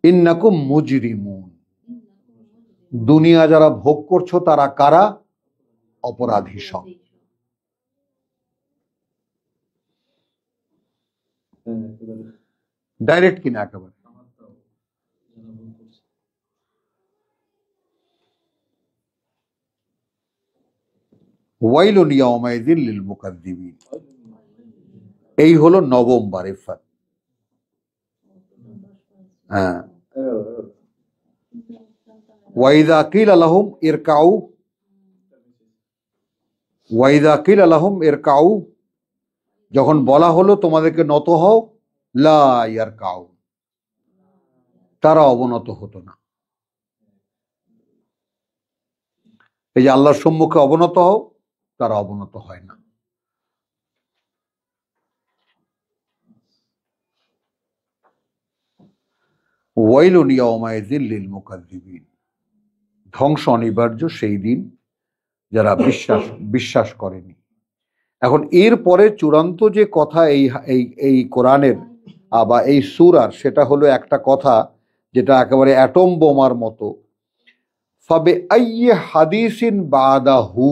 ইন্নাকুম মুজরিমুন, দুনিয়া যারা ভোগ করছো তারা কারা? অপরাধী সব। ডাইরেক্ট কিনা একেবারে। ওয়াইলুন ইয়াউমাইযিন লিল মুকাদ্দিবিন, এই হলো নবম বার ইফাত। হ্যাঁ, ওয়াইদা কিলা লাহুম ইরকাউ, ওয়াইদা কিলা লাহুম ইরকাউ, যখন বলা হলো তোমাদেরকে নত হও, লা ইয়ারকাউ, তারা অবনত হতো না। এই যে আল্লাহর সম্মুখে অবনত হও, তারা অবনত হয় না। ওয়াইলুন ইয়াউমাইযিন লিল মুকাদ্দিবিন, ধ্বংস অনিবার্য সেই দিন যারা বিশ্বাস করেনি। এখন এর পরে চূড়ান্ত যে কথা এই কোরআনের বা এই সূরার, সেটা হলো একটা কথা যেটা একেবারে অ্যাটম বোমার মতো। ফাবে আইয়ি হাদিসিন বাদাহু,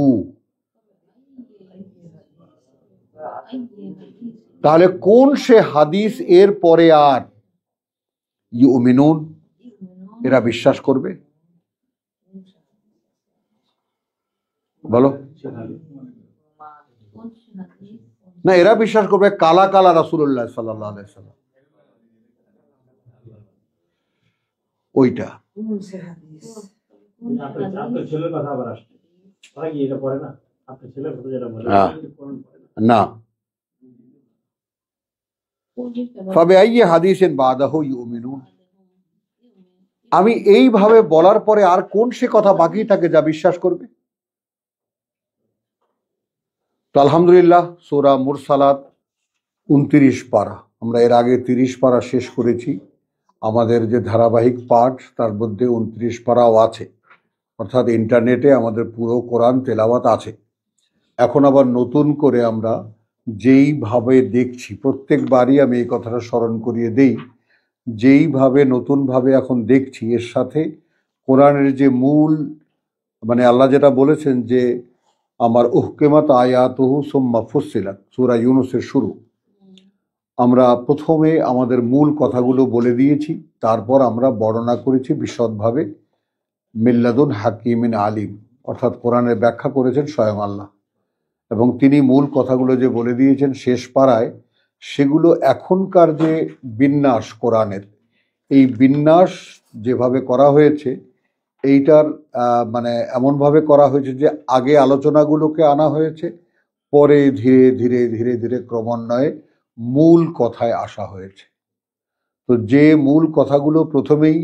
তাহলে কোন সে হাদিস এর পরে আর ইউমিনুন, এরা বিশ্বাস করবে? বলো না, এরা বিশ্বাস করবে কালা কালা রাসূলুল্লাহ সাল্লাল্লাহু আলাইহি ওয়াসাল্লাম, ওইটা। না, ফাবে আইয়ি হাদিসিন বাদাহু ইউমিনুন, আমি এইভাবে বলার পরে আর কোন সে কথা বাকি থাকে যা বিশ্বাস করবে? তো আলহামদুলিল্লাহ, সূরা মুরসালাত 29 পারা, আমরা এর আগে 30 পারা শেষ করেছি। আমাদের যে ধারাবাহিক পাঠ তার মধ্যে 29 পারাও আছে, অর্থাৎ ইন্টারনেটে আমাদের পুরো কোরআন তেলাওয়াত আছে। এখন আবার নতুন করে আমরা যেইভাবে দেখছি, প্রত্যেকবারই আমি এই কথাটা স্মরণ করিয়ে দেই, যেইভাবে নতুনভাবে এখন দেখছি, এর সাথে কোরআনের যে মূল, মানে আল্লাহ যেটা বলেছেন যে আমার উহকিমাত আয়াতুহু সুম্মা ফুসসিলাত, সূরা ইউনূসের শুরু, আমরা প্রথমে আমাদের মূল কথাগুলো বলে দিয়েছি, তারপর আমরা বর্ণনা করেছি বিশদভাবে মিল্লাদুন হাকিমিন আলিম, অর্থাৎ কোরআনের ব্যাখ্যা করেছেন স্বয়ং আল্লাহ, এবং তিনি মূল কথাগুলো যে বলে দিয়েছেন শেষ পাড়ায়, সেগুলো এখনকার যে বিন্যাস কোরআনের, এই বিন্যাস যেভাবে করা হয়েছে, এইটার মানে এমনভাবে করা হয়েছে যে আগে আলোচনাগুলোকে আনা হয়েছে, পরে ধীরে ধীরে ধীরে ধীরে ক্রমান্বয়ে মূল কথায় আসা হয়েছে। তো যে মূল কথাগুলো প্রথমেই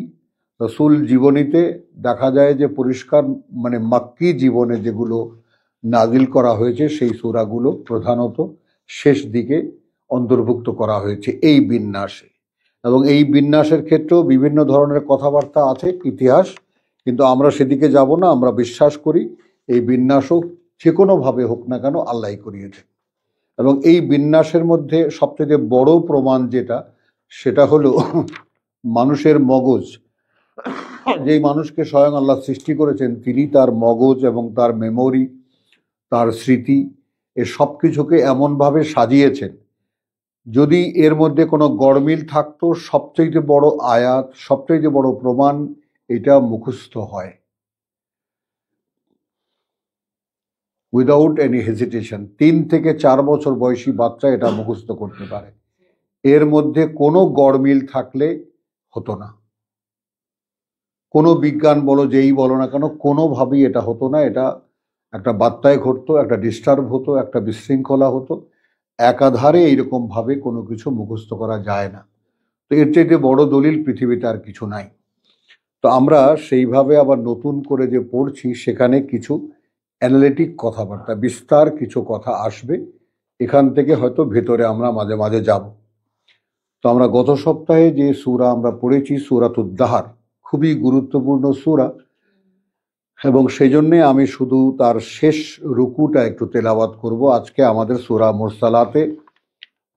রাসূল জীবনীতে দেখা যায় যে পরিষ্কার, মানে মাক্কি জীবনে যেগুলো নাজিল করা হয়েছে, সেই সূরাগুলো প্রধানত শেষ দিকে অন্তর্ভুক্ত করা হয়েছে এই বিন্যাসে। এবং এই বিন্যাসের ক্ষেত্রেও বিভিন্ন ধরনের কথাবার্তা আছে, ইতিহাস, কিন্তু আমরা সেদিকে যাব না। আমরা বিশ্বাস করি এই বিন্যাসও যে কোনোভাবে হোক না কেন আল্লাহই করিয়েছে। এবং এই বিন্যাসের মধ্যে সবচেয়ে বড় প্রমাণ যেটা, সেটা হলো মানুষের মগজ। যেই মানুষকে স্বয়ং আল্লাহ সৃষ্টি করেছেন, তিনি তার মগজ এবং তার মেমোরি, তার স্মৃতি, এ সব কিছুকে এমনভাবে সাজিয়েছেন, যদি এর মধ্যে কোনো গড়মিল থাকতো, সবচেয়ে বড় আয়াত, সবচেয়ে বড় প্রমাণ, এটা মুখস্থ হয় উইদাউট এনি হেজিটেশন। 3 থেকে 4 বছর বয়সী বাচ্চা এটা মুখস্থ করতে পারে। এর মধ্যে কোনো গড়মিল থাকলে হতো না। কোনো বিজ্ঞান বলো, যেই বলো না কেন, কোনোভাবেই এটা হতো না। এটা একটা বার্তায় ঘটতো, একটা ডিস্টার্ব হতো, একটা বিশৃঙ্খলা হতো। একাধারে এইরকমভাবে কোনো কিছু মুখস্থ করা যায় না। তো এর চাইতে বড় দলিল পৃথিবীতে আর কিছু নাই। তো আমরা সেইভাবে আবার নতুন করে যে পড়ছি, সেখানে কিছু অ্যানালিটিক কথাবার্তা, বিস্তার কিছু কথা আসবে, এখান থেকে হয়তো ভেতরে আমরা মাঝে মাঝে যাব। তো আমরা গত সপ্তাহে যে সূরা আমরা পড়েছি, সূরাতুদ দাহর, খুবই গুরুত্বপূর্ণ সূরা, এবং সেই জন্যে আমি শুধু তার শেষ রুকুটা একটু তেলাওয়াত করব আজকে আমাদের সূরা মুরসালাতে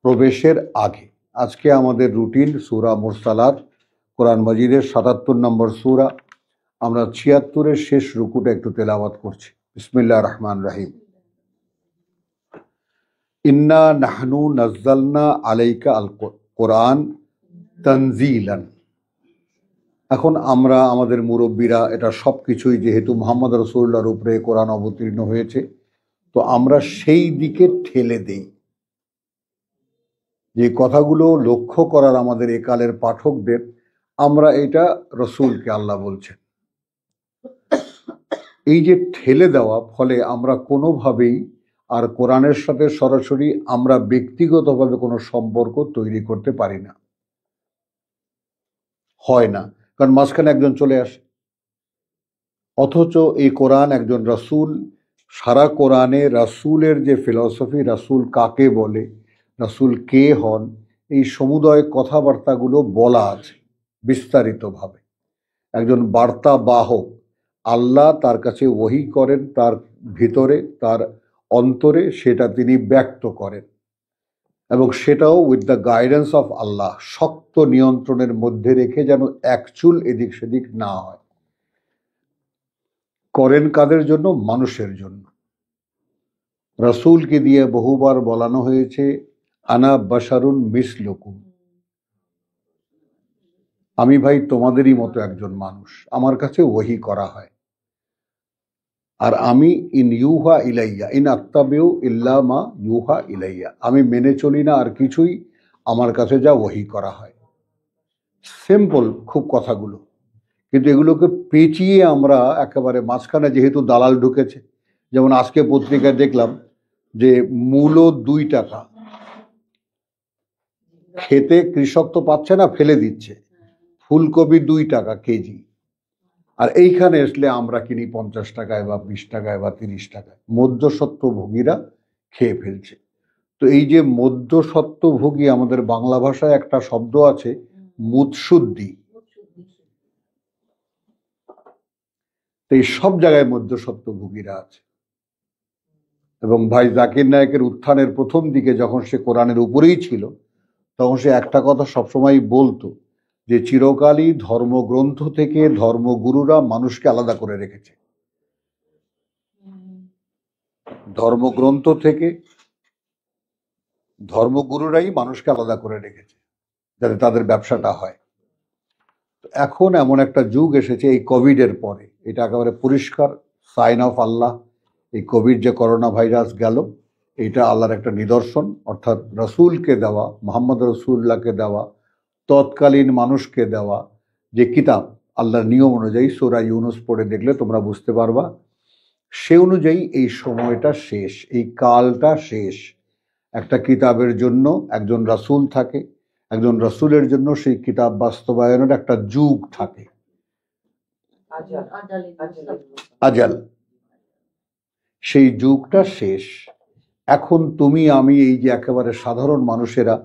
প্রবেশের আগে। আজকে আমাদের রুটিন সূরা মুরসালাত, কোরআন মাজিদের ৭৭ নম্বর সূরা। আমরা ৭৬-এর শেষ রুকুটা একটু তেলাওয়াত করছি। বিসমিল্লাহির রহমানির রহিম। ইন্না নাহনু নাজ্জালনা আলাইকা আল কোরআন তানজিলান। এখন আমরা আমাদের মুরব্বীরা এটা সব কিছুই, যেহেতু মুহাম্মদ রাসূলুল্লাহর উপরে কোরআন অবতীর্ণ হয়েছে, তো আমরা সেই দিকে ঠেলে দেই যে কথাগুলো লক্ষ্য করার আমাদের একালের পাঠকদের, আমরা এটা রসুলকে আল্লাহ বলছেন। এই যে ঠেলে দেওয়া, ফলে আমরা কোনোভাবেই আর কোরআনের সাথে সরাসরি আমরা ব্যক্তিগতভাবে কোনো সম্পর্ক তৈরি করতে পারি না, হয় না, কারণ মাঝখানে একজন চলে আসে। অথচ এই কোরআন একজন রাসূল, সারা কোরআনে রাসূলের যে ফিলসফি, রাসূল কাকে বলে, রাসূল কে হন, এই সমুদয় কথাবার্তাগুলো বলা আছে বিস্তারিতভাবে। একজন বার্তা বাহক, আল্লাহ তার কাছে ওহী করেন, তার ভিতরে, তার অন্তরে সেটা তিনি ব্যক্ত করেন, এবং সেটাও উইথ দ্য গাইডেন্স অফ আল্লাহ, শক্ত নিয়ন্ত্রণের মধ্যে রেখে, যেন এক চুল এদিক সেদিক না হয়। করেন কাদের জন্য? মানুষের জন্য। রাসূলকে দিয়ে বহুবার বলানো হয়েছে, আনা বাশারুন মিসলুকুম, আমি ভাই তোমাদেরই মতো একজন মানুষ, আমার কাছে ওহী করা হয়। আর আমি ইন ইউহা ইলাইয়া ইন আত্তাবিউ ইল্লা মা ইউহা ইলাইয়া, আমি মেনে চলি না আর কিছুই, আমার কাছে যা ওহী করা হয়। সিম্পল খুব কথাগুলো, কিন্তু এগুলোকে পেঁচিয়ে আমরা একেবারে মাঝখানে, যেহেতু দালাল ঢুকেছে। যেমন আজকে পত্রিকায় দেখলাম যে মূলো 2 টাকা, খেতে কৃষক তো পাচ্ছে না, ফেলে দিচ্ছে। ফুলকপি 2 টাকা কেজি, আর এইখানে আসলে আমরা কিনি 50 টাকায় বা 20 টাকায় বা 30 টাকায়। মধ্যস্বত্বভোগীরা খেয়ে ফেলছে। তো এই যে মধ্যস্বত্বভোগী, আমাদের বাংলা ভাষায় একটা শব্দ আছে, মুৎসুদ্দি। তো এই সব জায়গায় মধ্যস্বত্বভোগীরা আছে। এবং ভাই জাকির নায়েকের উত্থানের প্রথম দিকে যখন সে কোরআনের উপরেই ছিল, তখন সে একটা কথা সবসময় বলতো, যে চিরকালই ধর্মগ্রন্থ থেকে ধর্মগুরুরা মানুষকে আলাদা করে রেখেছে। ধর্মগ্রন্থ থেকে ধর্মগুরুরাই মানুষকে আলাদা করে রেখেছে, যাতে তাদের ব্যবসাটা হয়। এখন এমন একটা যুগ এসেছে এই কোভিডের পরে, এটা একেবারে পরিষ্কার সাইন অফ আল্লাহ। এই কোভিড যে করোনা ভাইরাস গেল, এটা আল্লাহর একটা নিদর্শন। অর্থাৎ রসুলকে দেওয়া, মোহাম্মদ রসুল্লাহকে দেওয়া, তৎকালীন মানুষকে দেওয়া যে কিতাব, আল্লাহর নিয়ম অনুযায়ী, সূরা ইউনুস পড়ে দেখলে তোমরা বুঝতে পারবা, সে অনুযায়ী এই সময়টা শেষ, এই কালটা শেষ। একটা কিতাবের জন্য একজন রাসূল থাকে, একজন রাসূলের জন্য সেই কিতাব বাস্তবায়নের একটা যুগ থাকে, আজাল। সেই যুগটা শেষ। এখন তুমি আমি, এই যে একেবারে সাধারণ মানুষেরা,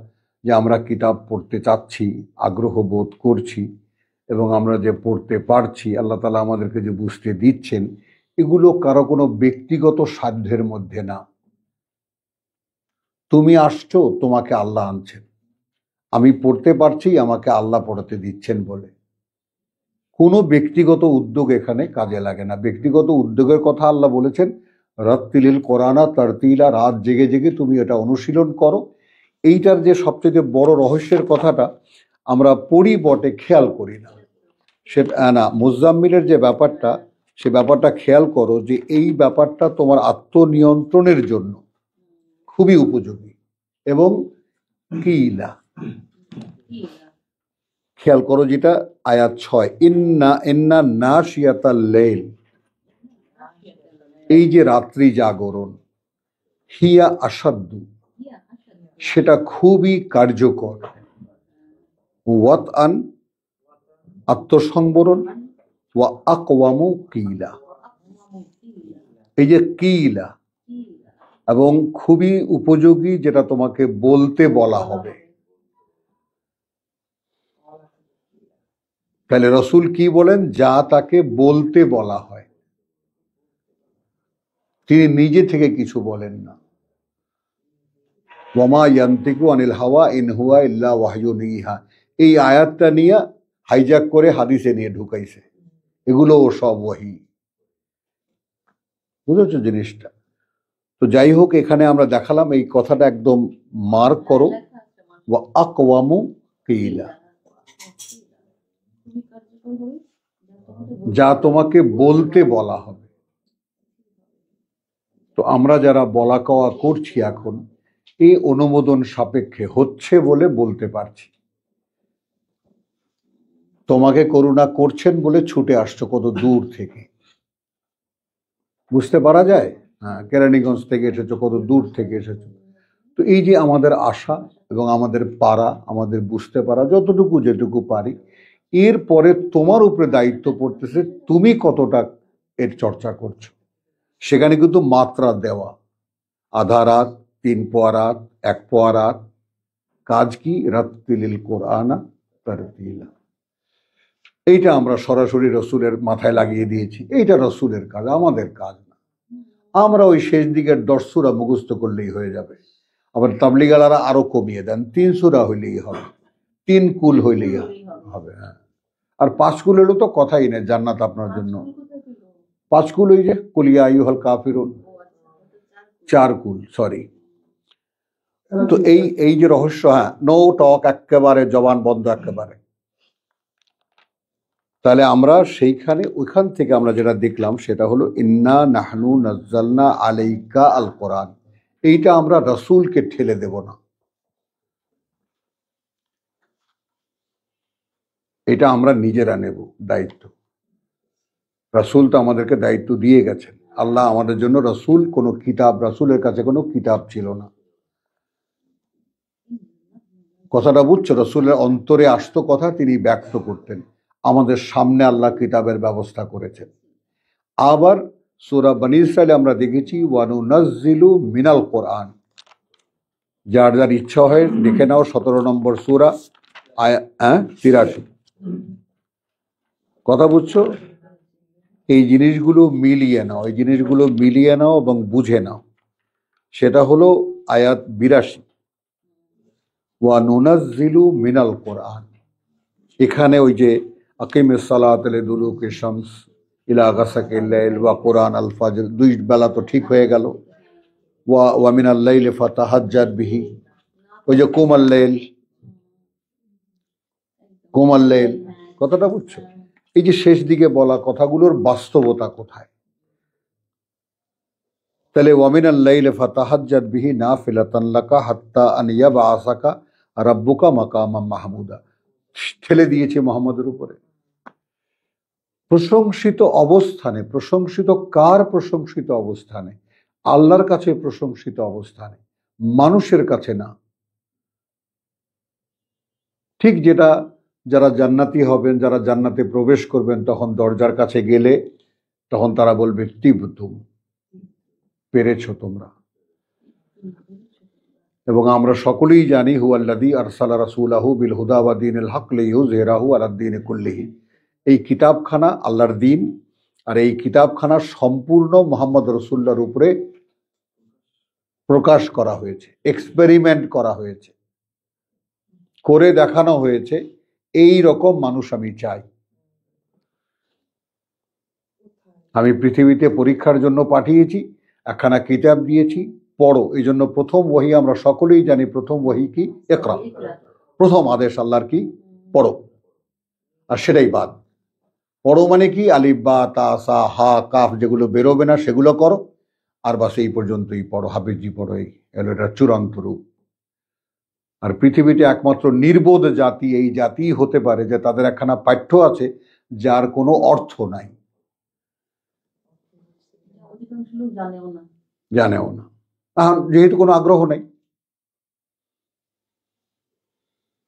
যে আমরা কিতাব পড়তে চাচ্ছি, আগ্রহ বোধ করছি, এবং আমরা যে পড়তে পারছি, আল্লাহ তাআলা আমাদেরকে যে বুঝতে দিচ্ছেন, এগুলো কারো কোনো ব্যক্তিগত সাধ্যের মধ্যে না। তুমি আসছো, তোমাকে আল্লাহ আনছেন। আমি পড়তে পারছি, আমাকে আল্লাহ পড়াতে দিচ্ছেন বলে। কোনো ব্যক্তিগত উদ্যোগ এখানে কাজে লাগে না। ব্যক্তিগত উদ্যোগের কথা আল্লাহ বলেছেন, রাত্তিলিল কোরআনা তারতিলা, রাত জেগে জেগে তুমি এটা অনুশীলন করো। এইটার যে সবচেয়ে বড় রহস্যের কথাটা আমরা পড়ি বটে, খেয়াল করি না। সে না, মুজাম্মিলের যে ব্যাপারটা, সে ব্যাপারটা খেয়াল করো, যে এই ব্যাপারটা তোমার আত্মনিয়ন্ত্রণের জন্য খুবই উপযোগী। এবং কিলা, খেয়াল করো, যেটা আয়াত 6, ইন্না ইন্না নাশিয়াতাল লাইল, এই যে রাত্রি জাগরণ, হিয়া আসাদ্দু, সেটা খুবই কার্যকর, ওয়াত আন, আত্মসংবরণ, ওয়া আকওয়ামু কিলা, এই যে কিলা, এবং খুবই উপযোগী, যেটা তোমাকে বলতে বলা হবে। তাহলে রসুল কি বলেন? যা তাকে বলতে বলা হয়, তিনি নিজে থেকে কিছু বলেন না। ওয়ামা ইয়ান্তিকু আনিল হাওয়া ইন হুয়া ইল্লা ওয়াহয়ুন ইউহা। এই আয়াতটা নিয়ে হাইজ্যাক করে হাদিসে নিয়ে ঢুকাইছে, এগুলো সব ওয়াহি। বুঝেছো জিনিসটা? তো যাই হোক, এখানে আমরা দেখালাম এই কথাটা একদম মার্ক করো, ওয়া আকওয়ামু কিলা, যা তোমাকে বলতে বলা হবে। তো আমরা যারা বলা কওয়া করছি এখন, এই অনুমোদন সাপেক্ষে হচ্ছে বলে বলতে পারছি। তোমাকে করুণা করছেন বলে ছুটে আসছো কত দূর থেকে, বুঝতে পারা যায়? হ্যাঁ, কেরানীগঞ্জ থেকে এসেছো, কত দূর থেকে এসেছো। তো এই যে আমাদের আশা এবং আমাদের পারা, আমাদের বুঝতে পারা যতটুকু যেটুকু পারি, এরপরে তোমার উপরে দায়িত্ব পড়তেছে তুমি কতটা এর চর্চা করছো। সেখানে কিন্তু মাত্রা দেওয়া, আধা রাত, 3 পোয়া রাত, 1 পোয়া রাত। কাজ কি? রাত্তিলিল কোরআনা তারতিলা। এইটা আমরা সরাসরি রসুলের মাথায় লাগিয়ে দিয়েছি, এইটা রসুলের কাজ, আমাদের কাজ না। আমরা ওই শেষ দিকের 10 সূরা মুখস্থ করলেই হয়ে যাবে। আবার তাবলিগালারা আরো কমিয়ে দেন, 3 সূরা হইলেই হবে, 3 কুল হইলেই হবে। হ্যাঁ, আর 5 কুল হলেও তো কথাই নেই, জান্নাত আপনার জন্য। 5 কুল ওই যে কুলিয়া আইয়ুহাল কাফিরুন, 4 কুল, সরি। তো এই যে রহস্য, হ্যাঁ, নো টক, একেবারে জবান বন্ধ একেবারে। তাহলে আমরা সেইখানে ওইখান থেকে আমরা যেটা দেখলাম সেটা হলো ইন্না নাহনু নাজ্জালনা আলাইকা আল কোরআন। এইটা আমরা রাসূলকে ঠেলে দেব না, এটা আমরা নিজেরা নেব দায়িত্ব। রাসূল তো আমাদেরকে দায়িত্ব দিয়ে গেছেন। আল্লাহ আমাদের জন্য রাসূল, কোনো কিতাব, রাসূলের কাছে কোনো কিতাব ছিল না। কথাটা বুঝছো? রাসূলের অন্তরে আসতো কথা, তিনি ব্যক্ত করতেন। আমাদের সামনে আল্লাহ কিতাবের ব্যবস্থা করেছেন। আবার সূরা বনী ইসরাঈলে আমরা দেখেছি ওয়ানুনাজ্জিলু মিনাল কোরআন। যার যার ইচ্ছা হয় দেখে নাও, 17 নম্বর সূরা, 83। কথা বুঝছো? এই জিনিসগুলো মিলিয়ে নাও, এই জিনিসগুলো মিলিয়ে নাও এবং বুঝে নাও। সেটা হলো আয়াত 82, ওয়ানুনাজ্জিলু মিনাল কোরআন। এখানে ওই যে আকিমিস সালাতা লিদুলুকি শামস ইলা গাসাকিল লাইল ওয়া কোরআন আল ফাজর, 2 বেলা তো ঠিক হয়ে গেল। ওয়া মিনাল লাইলি ফাতাহাজ্জাদ বিহি, ওই যে কুমাল লাইল, কুমাল লাইল, কথাটা বুঝছো? এই যে শেষ দিকে বলা কথাগুলোর বাস্তবতা কোথায়? তাহলে ওয়া মিনাল লাইলি ফাতাহাজ্জাদ বিহি নাফিলাতান লাকা হাত্তা আন ইয়াবআসাকা রাব্বুকা মাকামাম মাহমুদা। ঠেলে দিয়েছে মুহাম্মদের উপরে। প্রশংসিত অবস্থানে, প্রশংসিত কার? প্রশংসিত অবস্থানে আল্লাহর কাছে, প্রশংসিত অবস্থানে, মানুষের কাছে না। ঠিক যেটা যারা জান্নাতি হবেন, যারা জান্নাতে প্রবেশ করবেন, তখন দরজার কাছে গেলে তখন তারা বলবে তিবতুম, পেরেছো তোমরা। এবং আমরা সকলেই জানি হুয়াল্লাযী আরসালা রাসূলাহু বিল হুদা ওয়া দীনিল হক লিইয়ুযহিরাহু আলাদ দীনি কুল্লিহি। এই কিতাবখানা আল্লাহর দিন, আর এই কিতাবখানা সম্পূর্ণ মুহাম্মদ রাসূলুল্লাহর উপরে প্রকাশ করা হয়েছে, এক্সপেরিমেন্ট করা হয়েছে, করে দেখানো হয়েছে। এই রকম মানুষ আমি চাই। আমি পৃথিবীতে পরীক্ষার জন্য পাঠিয়েছি, একখানা কিতাব দিয়েছি, পড়ো। এই জন্য প্রথম ওহী আমরা সকলেই জানি, প্রথম ওহী কি? ইকরা। প্রথম আদেশ আল্লাহর কি? পড়ো। আর সেটাই বাদ। পড়ো মানে কি? আলিফ বা তা সা হা কাফ যেগুলো বেরোবে না সেগুলো করো, আর বাস এই পর্যন্তই পড়ো, হাফিজি পড়ো। এই এলো এটা চূড়ান্ত রূপ। আর পৃথিবীতে একমাত্র নির্বোধ জাতি এই জাতিই হতে পারে যে তাদের একখানা পাঠ্য আছে যার কোনো অর্থ নাই, জানেও না, যেহেতু কোনো আগ্রহ নাই।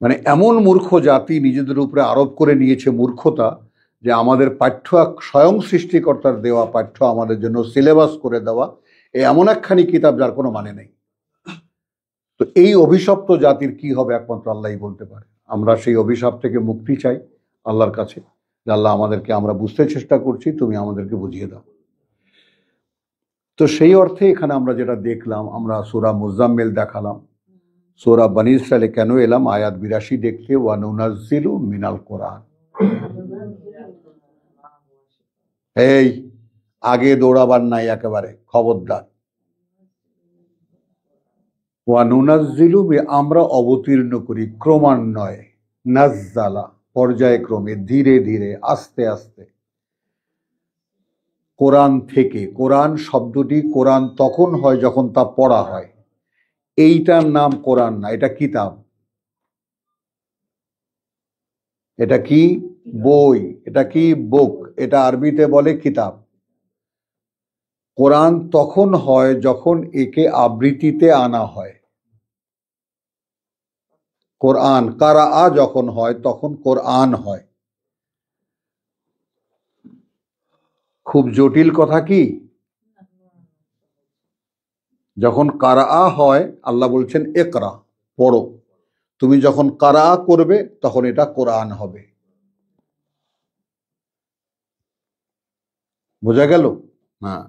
মানে এমন মূর্খ জাতি নিজেদের উপরে আরোপ করে নিয়েছে মূর্খতা, যে আমাদের পাঠ্য স্বয়ং সৃষ্টিকর্তার দেওয়া পাঠ্য আমাদের জন্য সিলেবাস করে দেওয়া এমন একখানি কিতাব যার কোনো মানে নেই। তো এই অভিশপ্ত জাতির কি হবে একমাত্র আল্লাহই বলতে পারে। আমরা সেই অভিশাপ থেকে মুক্তি চাই আল্লাহর কাছে, যে আল্লাহ আমাদেরকে, আমরা বুঝতে চেষ্টা করছি, তুমি আমাদেরকে বুঝিয়ে দাও। তো সেই অর্থে এখানে আমরা যেটা দেখলাম, আমরা সূরা মুজাম্মিল দেখালাম, সূরা বনী ইসরাইলে কেন এলাম? আয়াত 82 দেখতে, ওয়া নুনাজ্জিলু মিনাল কোরআন। এই আগে দৌড়াবার নাই, একেবারে খবরদার। ওয়া নুনাজ্জিলু, আমরা অবতীর্ণ করি, ক্রমান্বয়ে, নাজ্জালা পর্যায়ক্রমে, ধীরে ধীরে, আস্তে আস্তে, কোরআন থেকে। কোরআন শব্দটি কোরআন তখন হয় যখন তা পড়া হয়। এইটার নাম কোরআন না, এটা কিতাব। এটা কি? বই। এটা কি? বুক। এটা আরবিতে বলে কিতাব। কোরআন তখন হয় যখন একে আবৃত্তিতে আনা হয়। কোরআন কারাআ যখন হয় তখন কোরআন হয়। খুব জটিল কথা কি? যখন কারাআ হয়, আল্লাহ বলছেন ইকরা, পড়ো। তুমি যখন কারাআ করবে তখন এটা কোরআন হবে। বোঝা গেল? হ্যাঁ।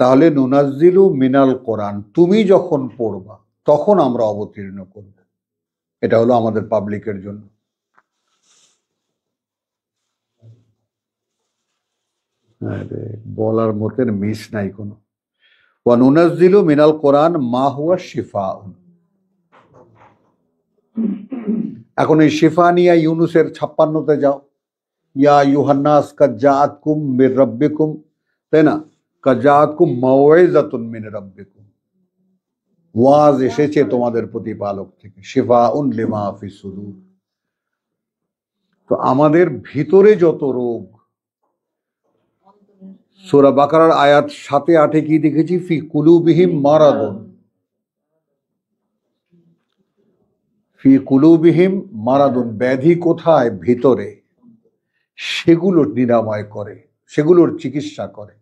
তাহলে নুনাজ্জিলু মিনাল কোরআন, তুমি যখন পড়বা তখন আমরা অবতীর্ণ করব। এটা হলো আমাদের পাবলিকের জন্য। বলার মতের মিস নাই কোনো। ওয়া নুনাজ্জিলু মিনাল কোরআন মা হুয়া শিফাউন। এখন এই শিফা নিয়ে ইউনুসের 56তে যাও। ইয়া ইউহান্নাস কাদ জাআতকুম মির রাব্বিকুম, তাই না? কাদ জাআতকুম মাউইযাতুন মিন রাব্বিকুম, ওয়াজ এসেছে তোমাদের প্রতিপালক থেকে, শিফাউন লিমা ফিস সুদূর। তো আমাদের ভিতরে যত রোগ, সূরা বাকারার আয়াত 7-8 কি দেখেছি? ফি কুলুবিহিম মারাদুন, ফি কুলুবিহিম মারাদুন, ব্যাধি কোথায়? ভিতরে। সেগুলো নিরাময় করে, সেগুলোর চিকিৎসা করে।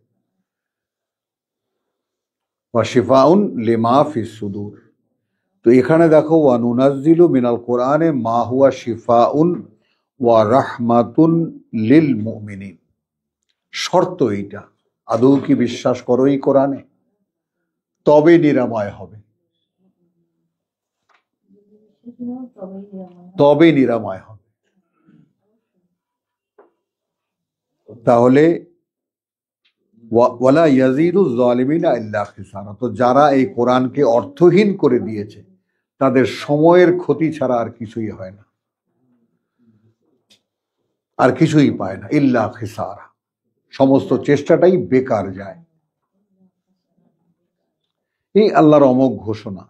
ওয়া শিফাউন লিমা ফিস সুদূর। তো এখানে দেখো, ওয়া নুনাজ্জিলু মিনাল কোরআনে মা হুয়া শিফাউন ওয়া রাহমাতুন লিল মুমিনিন। শর্ত এইটা, আদৌ কি বিশ্বাস করো এই কোরআনে? তবে নিরাময় হবে, তবে নিরাময় হবে। তাহলে ওয়ালা ইয়াজিদু যালিমিনা ইল্লা খিসারা। তো যারা এই কোরআনকে অর্থহীন করে দিয়েছে তাদের সময়ের ক্ষতি ছাড়া আর কিছুই হয় না, আর কিছুই পায় না। ইল্লা খিসারা, সমস্ত চেষ্টাটাই বেকার যায়। এই আল্লাহর অমোঘ ঘোষণা।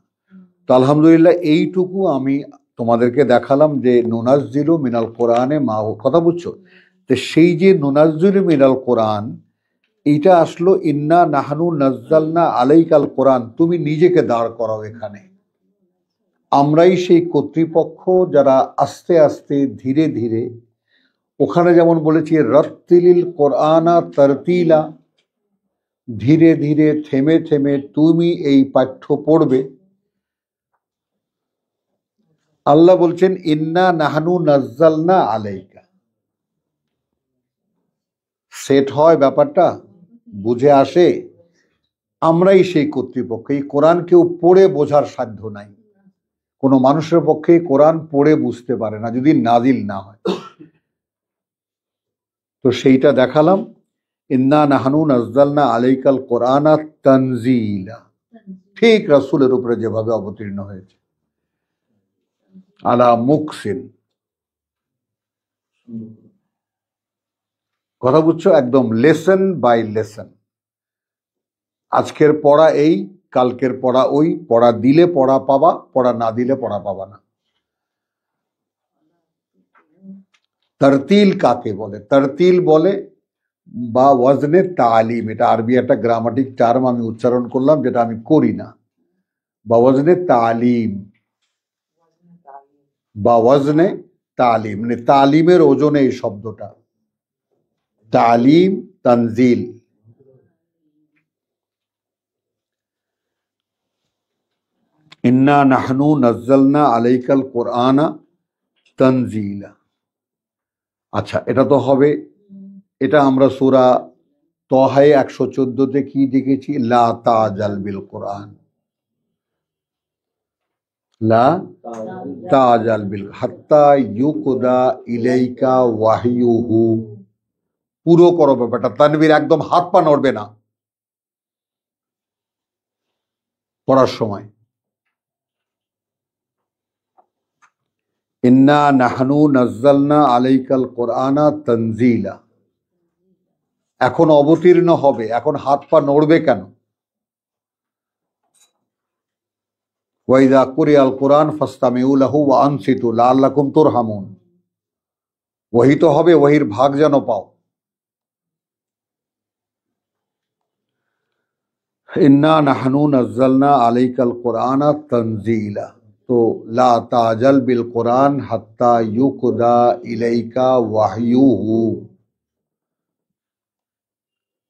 তো আলহামদুলিল্লাহ, এইটুকু আমি তোমাদেরকে দেখালাম যে নুনাজ্জিলু মিনাল কোরআনে মা, কথা বুঝছো? তো সেই যে নুনাজ্জিলু মিনাল কোরআন, এইটা আসলো ইন্না নাহনু নাজ্জালনা আলাইকাল কোরআন। তুমি নিজেকে দাঁড় করাও এখানে। আমরাই সেই কর্তৃপক্ষ যারা আস্তে আস্তে, ধীরে ধীরে, ওখানে যেমন বলেছি রাত্তিলিল কোরআনা তারতিলা, ধীরে ধীরে, থেমে থেমে তুমি এই পাঠ্য পড়বে। আল্লাহ বলছেন ইন্না নাহনু নাজ্জালনা আলাইকা। সেট হয় ব্যাপারটা, বুঝে আসে? আমরাই সেই কর্তৃপক্ষ। এই কোরআন কেউ পড়ে বোঝার সাধ্য নাই। কোনো মানুষের পক্ষে কোরআন পড়ে বুঝতে পারে না যদি নাজিল না হয়। তো সেইটা দেখালাম। ইন্না নাহনু নাজ্জালনা আলাইকাল কোরআনা তানজিলা, ঠিক রাসূলের উপরে যেভাবে অবতীর্ণ হয়েছে। আলা মুকসিন, কথা বুঝছো? একদম লেসন বাই লেসন। আজকের পড়া এই, কালকের পড়া ওই। পড়া দিলে পড়া পাবা, পড়া না দিলে পড়া পাবা না। তারতিল কাকে বলে? তারতিল বলে বা ওয়াজনে তালিম, এটা আরবি একটা গ্রামাটিক টার্ম আমি উচ্চারণ করলাম, যেটা আমি করি না। বা ওয়াজনে তালিম, বা ওয়াজনে তালিম, মানে তালিমের ওজনে এই শব্দটা। তালিম, তানজিল। ইন্না নাহনু নাজ্জালনা আলাইকাল কোরআনা তানজিলা। আচ্ছা, এটা তো হবে। এটা আমরা সূরা তহায় 114-তে কি দেখেছি? লা তাজাল বিল কোরআন, লা তাজাল বিল হাত্তা ইউকদা ইলাইকা ওয়াহিয়ুহু। পুরো করো ব্যাপারটা, তানবীর একদম হাত পা নড়বে না পড়ার সময়। ইন্না নাহনু নাজ্জালনা আলাইকাল কোরআনা তানজিলা। এখন অবতীর্ণ হবে, এখন হাত পা নড়বে কেন? ওয়াইদা কুরিয়াল কোরআন ফাসতামিউ লাহু ওয়া আনসিতু লাআল্লাকুম তুরহামুন। ওহী তো হবে, ওহীর ভাগ যেন পাও। ইন্না নাহনু নাজ্জালনা আলাইকাল কোরআনা তানজিলা। তো লা তাজাল বিল কোরআন হাত্তা ইউকদা ইলাইকা ওয়াহিয়ুহু।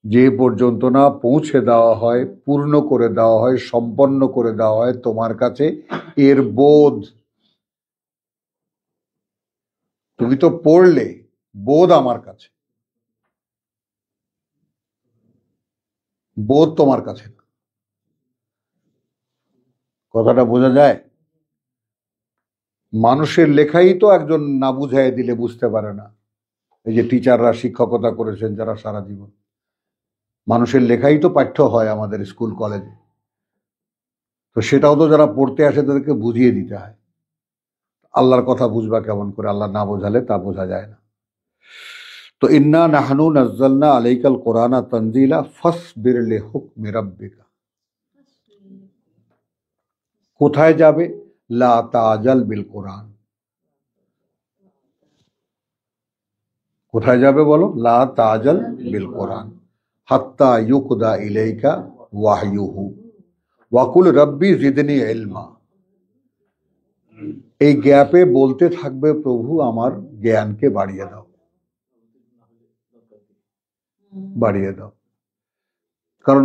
যে পর্যন্ত না পৌঁছে দেওয়া হয়, পূর্ণ করে দেওয়া হয়, সম্পন্ন করে দেওয়া হয় তোমার কাছে এর বোধ। তুমি তো পড়লে, বোধ আমার কাছে, বোধ তোমার কাছে না। কথাটা বোঝা যায়? মানুষের লেখাই তো একজন না বুঝাই দিলে বুঝতে পারে না। এই যে টিচাররা শিক্ষকতা করেছেন যারা সারা জীবন, মানুষের লেখাই তো পাঠ্য হয় আমাদের স্কুল কলেজে। তো সেটাও তো যারা পড়তে আসে তাদেরকে বুঝিয়ে দিতে হয়। আল্লাহর কথা বুঝবা কেমন করে? আল্লাহ না বোঝালে তা বোঝা যায় না। তো ইন্না নাহনু নাজ্জালনা আলাইকাল কোরআনা তানজিলা ফাসবির লিহুকমি রাব্বিকা। কোথায় যাবে? লা তাজাল বিল কোরআন। কোথায় যাবে বলো? লা তাজাল বিল কোরআন হাত্তা ইউকদা ইলাইকা ওয়াহিয়ুহু ওয়াকুল রব্বি জিদনি ইলমা। এই গ্যাপে বলতে থাকবে, প্রভু আমার জ্ঞানকে বাড়িয়ে দাও, বাড়িয়ে দাও। কারণ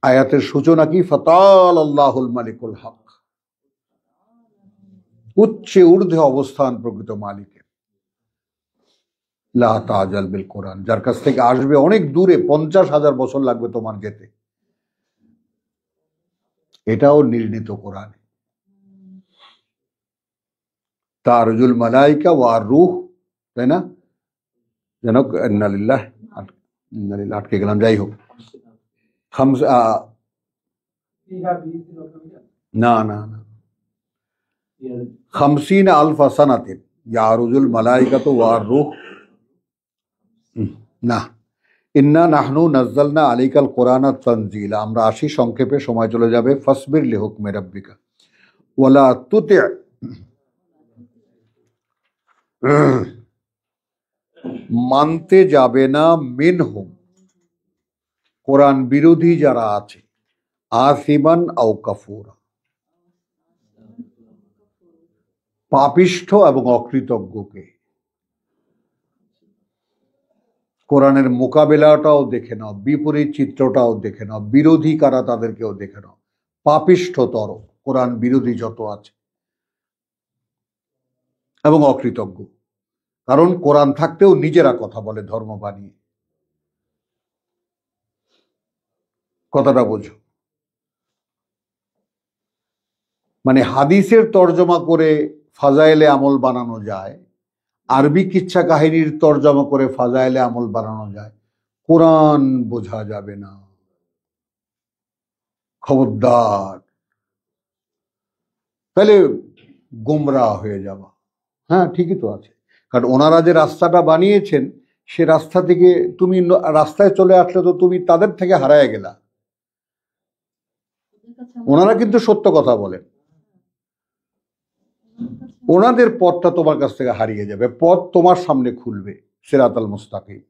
আয়াতের সূচনা কি? ফাতাল আল্লাহুল মালিকুল হক। উচ্চে ঊর্ধ্বে অবস্থান প্রকৃত মালিকের। লা তাজাল বিল কোরআন, যার কাছ থেকে আসবে অনেক দূরে, 50,000 বছর লাগবে তোমার যেতে, এটাও নির্ণীত কোরআন। তারজুল মালাইকা ওয়া রূহ, তাই না? যেন ইন্নালিল্লাহ, আটকে গেলাম, যাই হোক। না না না, 50 আলফা সানাতিন ইয়ারুজুল মালাইকাতু ওয়া রূহ। না, ইন্না নাহনু নাজ্জালনা আলাইকাল কোরআনা তানজিলা। আমরা আসি, সংক্ষেপে সময় চলে যাবে। ফাসবির লিহুকমি রাব্বিকা ওয়ালা তুতি, মানতে যাবে না, মিনহুম, কোরআন বিরোধী যারা আছে, আসিমান আও কাফুরা, পাপিষ্ঠ এবং অকৃতজ্ঞকে। কোরআনের মোকাবেলাটাও দেখে নাও, বিপরীত চিত্রটাও দেখে নাও, বিরোধী কারা তাদেরকেও দেখে নাও। পাপিষ্ঠতর কোরআন বিরোধী যত আছে এবং অকৃতজ্ঞ, কারণ কোরআন থাকতেও নিজেরা কথা বলে ধর্ম বানিয়ে। কথাটা বোঝো? মানে হাদিসের তর্জমা করে ফাজাইলে আমল বানানো যায়, আরবি কিচ্ছা কাহিনীর তর্জমা করে ফাজাইলে আমল বানানো যায়, কোরআন বোঝা যাবে না। খবরদার, তাহলে গোমরাহ হয়ে যাবা। হ্যাঁ, ঠিকই তো আছে, কারণ ওনারা যে রাস্তাটা বানিয়েছেন সে রাস্তা থেকে তুমি রাস্তায় চলে আসলে তো তুমি তাদের থেকে হারায় গেলা। ওনারা কিন্তু সত্য কথা বলেন, ওনাদের পথটা তোমার কাছ থেকে হারিয়ে যাবে, পথ তোমার সামনে খুলবে, সিরাতাল মুস্তাকিম।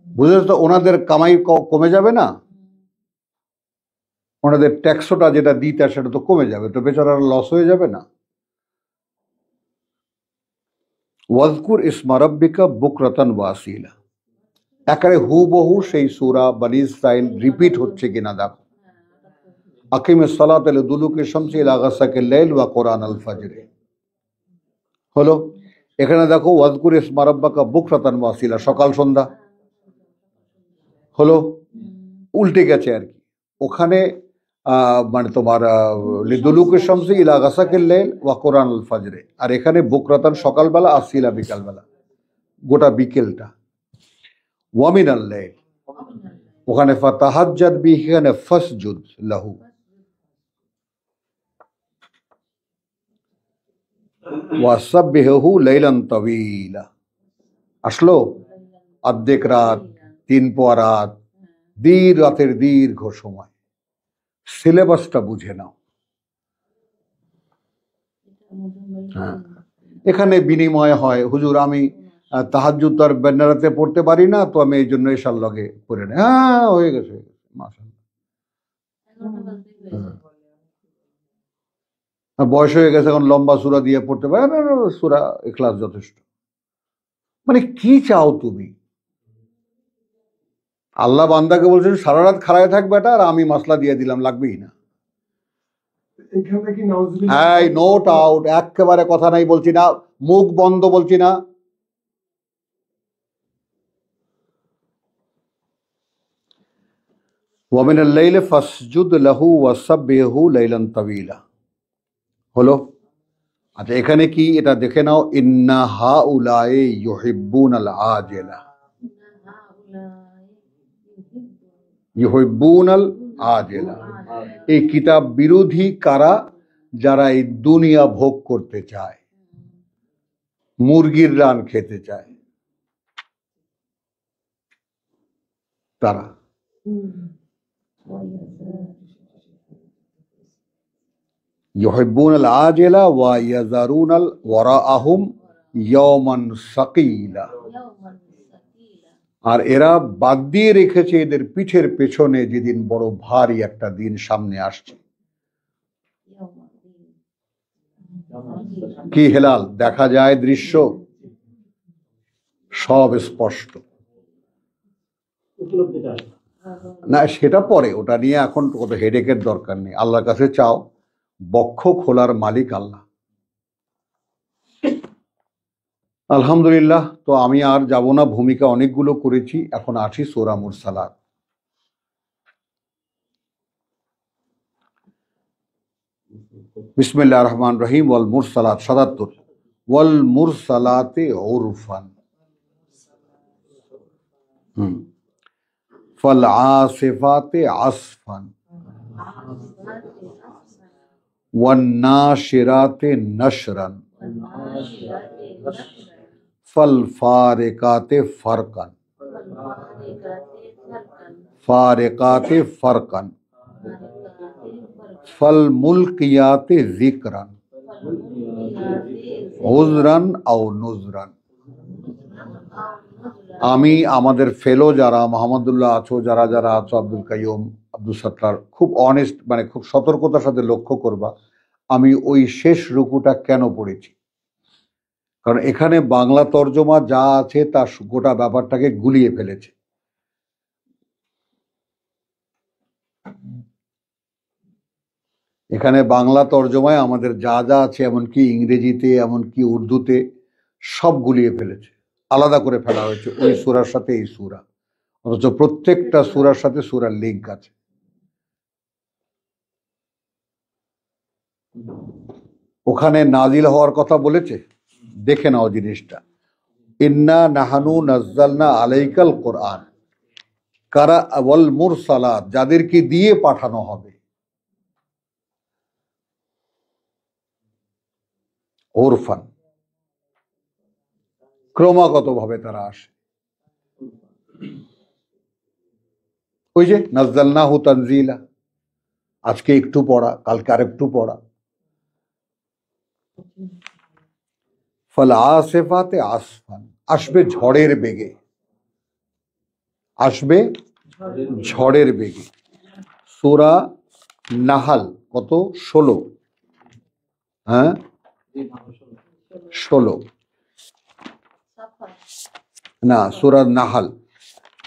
বুঝলে তো? ওনাদের কামাই কমে যাবে না, ওনাদের ট্যাক্সটা যেটা দিতে সেটা তো কমে যাবে, তো বেচারার লস হয়ে যাবে না। ওয়াজকুর ইসমা রাব্বিকা বুকরাতান ওয়া আসীলা, একেবারে হুবহু সেই সূরা বনী ইসরাইল রিপিট হচ্ছে কিনা দেখো। আকিমিস সালাতা লিদুলুকি শামসি ইলা গাসাকিল লাইল ওয়া কুরআনাল ফাজর। হলো, এখানে দেখো ওয়াজকুর ইসমা রাব্বিকা বুকরাতান ওয়া আসীলা, সকাল সন্ধ্যা। হলো, উল্টে গেছে আর কি। ওখানে মানে তোমার লিদুলুকের শামসি ইলা গাসাকিল লাইল ওয়া কুরআনুল ফাজরে, আর এখানে বুকরাতান সকালবেলা, আসিলা বিকালবেলা, গোটা বিকেলটা। ওয়া মিনাল লাইল, ওখানে ফাতাহাজ্জাদ বিহি, এখানে ফাসজুদ লাহু। ওয়া সাব্বিহু লাইলান তাওয়িলা, আসলো অর্ধেক রাত, তিন পোয়া রাত, রাতের দীর্ঘ সময়। সিলেবাসটা বুঝে নাও। হ্যাঁ, এখানে বিনিময় হয়, হুজুর আমি তাহাজ্জুদ তো আর বেনারাতে পড়তে পারি না, তো আমি এই জন্য এশার লগে পড়ে নেই। হ্যাঁ, হয়ে গেছে, মাশাআল্লাহ। বয়স হয়ে গেছে, এখন লম্বা সূরা দিয়ে পড়তে পারে না, সূরা ইখলাস যথেষ্ট। মানে কি চাও তুমি? আল্লাহ বান্দাকে বলছেন সারা রাত খাড়ায় থাক বেটা, আর আমি মাসলা দিয়ে দিলাম, লাগবেই না। হ্যাঁ, নো ডাউট, একেবারে কথা নাই বলছি না, মুখ বন্ধ বলছি না। ওয়ামিনাল লাইলি ফাসজুদ লাহু ওয়াসাব্বিহু লাইলান তাওয়িলা হলো। আচ্ছা, এখানে কি এটা দেখে নাও, ইন্না হাউলাই ইউহিব্বুনাল আজিলা, ইউহিব্বুনাল আজিলা, এই কিতাব বিরোধী কারা? যারা এই দুনিয়া ভোগ করতে চায়, মুরগির রান খেতে চায়, তারা। ইউহিব্বুনাল আজিলা ওয়া ইয়াযারুনাল ওয়ারাআহুম ইয়াওমান সাকিলা, আর এরা বাদ দিয়ে রেখেছে এদের পিঠের পেছনে যেদিন বড় ভারী একটা দিন সামনে আসছে। কি হেলাল দেখা যায়, দৃশ্য সব স্পষ্ট। না, সেটা পরে, ওটা নিয়ে এখন কত হেডেকের দরকার নেই। আল্লাহর কাছে চাও, বক্ষ খোলার মালিক আল্লাহ। আলহামদুলিল্লাহ। তো আমি আর যাব না, ভূমিকা অনেকগুলো করেছি, এখন আছি সূরা মুরসালাত। বিসমিল্লাহির রহমানির রহিম। ওয়াল মুরসালাত ৭৭, ওয়াল মুরসালাতে উরফান, ফাল আসিফাতে আসফান, ওয়ান নাশিরাতে নশরান, ফাল ফারিকাতে ফারকান, ফারিকাতে ফারকান, ফাল মুলকিয়াতে যিকরান, উযরান আও নুযরান। আমি আমাদের ফেলো যারা মোহাম্মদুল্লাহ আছো, যারা যারা আছো, আব্দুল কাইয়ুম, আব্দুল সাত্তার, খুব অনেস্ট, মানে খুব সতর্কতার সাথে লক্ষ্য করবা আমি ওই শেষ রুকুটা কেন পড়েছি। কারণ এখানে বাংলা তর্জমা যা আছে তা গোটা ব্যাপারটাকে গুলিয়ে ফেলেছে। এখানে বাংলা তর্জমায় আমাদের যা যা আছে, এমনকি ইংরেজিতে, এমনকি উর্দুতে, সব গুলিয়ে ফেলেছে, আলাদা করে ফেলা হয়েছে ওই সূরার সাথে এই সূরা, অথচ প্রত্যেকটা সূরার সাথে সূরার লিঙ্ক আছে। ওখানে নাজিল হওয়ার কথা বলেছে, দেখে নাও জিনিসটা। ইন্না নাহানু নাজ্জালনা আলাইকাল কোরআন, কারা ওয়াল মুরসালাত, যাদেরকে দিয়ে পাঠানো হবে, ওরফান, ক্রমাগত ভাবে তারা আসে। ওই যে নাজ্জালনাহু তানজিলা, আজকে একটু পড়া, কালকে আরেকটু পড়া। ফাল আসিফাতে আসফান, আসবে ঝড়ের বেগে, আসবে ঝড়ের বেগে। সূরা নাহাল কত? 16। হ্যাঁ, 16 না, সূরা নাহাল।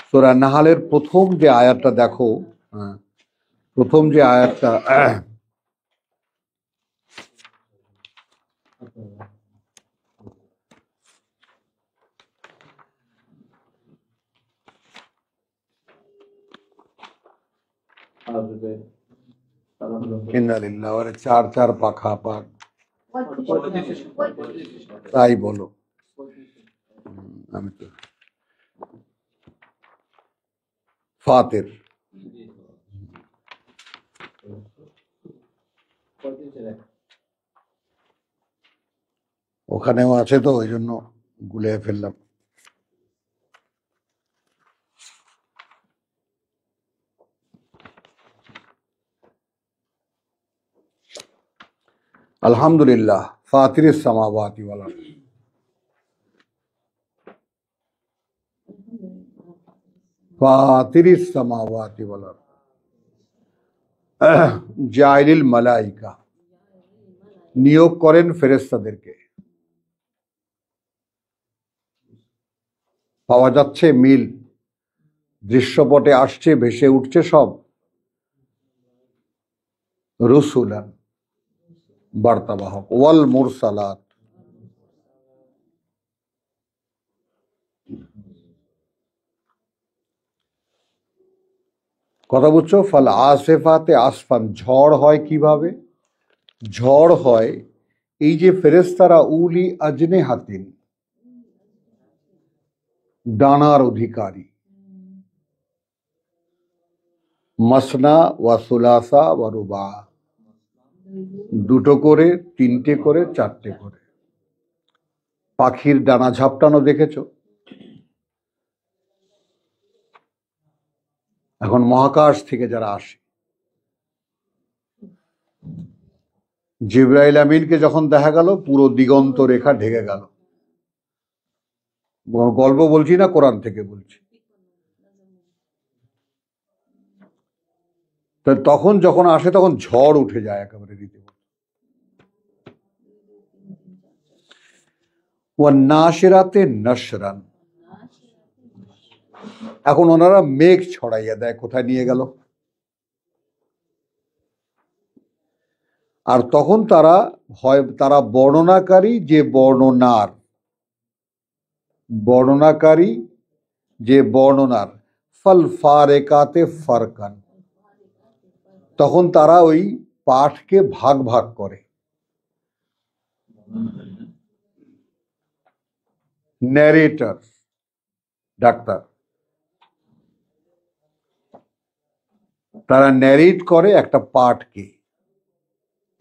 সূরা নাহালের প্রথম যে আয়াতটা দেখো, প্রথম যে আয়াতটা, ইন্না লিল্লাহি ওয়া চার চার পাখা পাক, তাই বলো। আমি তো ফাতির, ওখানেও আছে তো ওই জন্য গুলিয়ে ফেললাম। আলহামদুলিল্লাহ, ফাতিরিস সামাওয়াতি ওয়াল আরদ, ফাতিরিস সামাওয়াতি ওয়াল আরদ, জাইলিল মালাইকা, নিয়োগ করেন ফেরেশতাদেরকে। পাওয়া যাচ্ছে মিল, দৃশ্যপটে আসছে, ভেসে উঠছে সব। রুসুলান, বার্তাবাহক, ওয়াল মুরসালাত, কথা বুঝছো? ফাল আসেফাতে আসফান, ঝড় হয় কিভাবে? ঝড় হয় এই যে ফেরেশতারা উলি আজনে হাতিন, ডানার অধিকারী, মাসনা ওয়া সুলাসা ওয়া রুবা, দুটো করে, তিনটে করে, চারটে করে। পাখির ডানা ঝাপটানো দেখেছো? এখন মহাকাশ থেকে যারা আসে, জিবরাইল আমিনকে যখন দেখা গেল, পুরো দিগন্ত রেখা ঢেকে গেল। গল্প বলছি না, কোরআন থেকে বলছি। তো তখন যখন আসে তখন ঝড় উঠে যায় একেবারে রীতিমতো। ওয়া নাশিরাতে নশরান, এখন ওনারা মেঘ ছড়াইয়া দেয়, কোথায় নিয়ে গেল। আর তখন তারা হয়, তারা বর্ণনাকারী যে বর্ণনার, বর্ণনাকারী যে বর্ণনার, ফাল ফারেকাতে ফারকান, তখন তারা ওই পাঠকে ভাগ ভাগ করে। ন্যারেটর, ডাক্তার, তারা ন্যারেট করে একটা পাঠকে,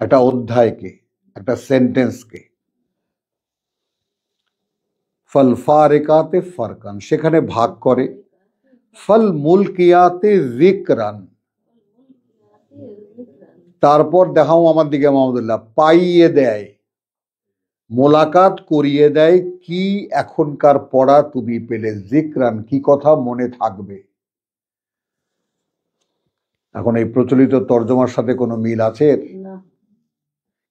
একটা অধ্যায়কে, একটা সেন্টেন্সকে। ফল ফারেকাতে ফারকান, সেখানে ভাগ করে। ফল মুলকিয়াতে যিকরান, তারপর দেখাও আমার দিকে মাহমুদুল্লাহ, পাইয়ে দেয়, মোলাকাত করিয়ে দেয়, কি এখনকার পড়া তুমি পেলে, যিকরান, কি কথা মনে থাকবে। এখন এই প্রচলিত তর্জমার সাথে কোনো মিল আছে?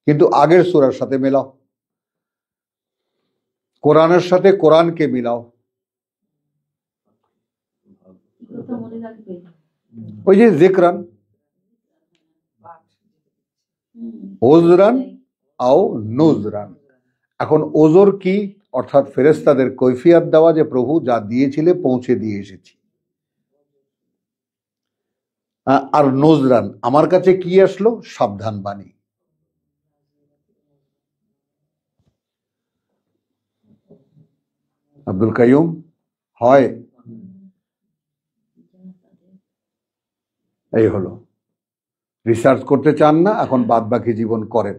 কিন্তু আগের সূরার সাথে মেলাও, কোরআনের সাথে কোরআনকে মিলাও। ওই যে যিকরান, ওজরান আও নুজরান। এখন ওজর কি? অর্থাৎ ফেরেশতাদের কৈফিয়ত দেওয়া, যে প্রভু যা দিয়েছিলে পৌঁছে দিয়ে এসেছি। আর নজরান, আমার কাছে কি আসলো? সাবধান বাণী। আব্দুল কাইয়ুম হয়, এই হলো। রিসার্চ করতে চান না, এখন বাদ বাকি জীবন করেন।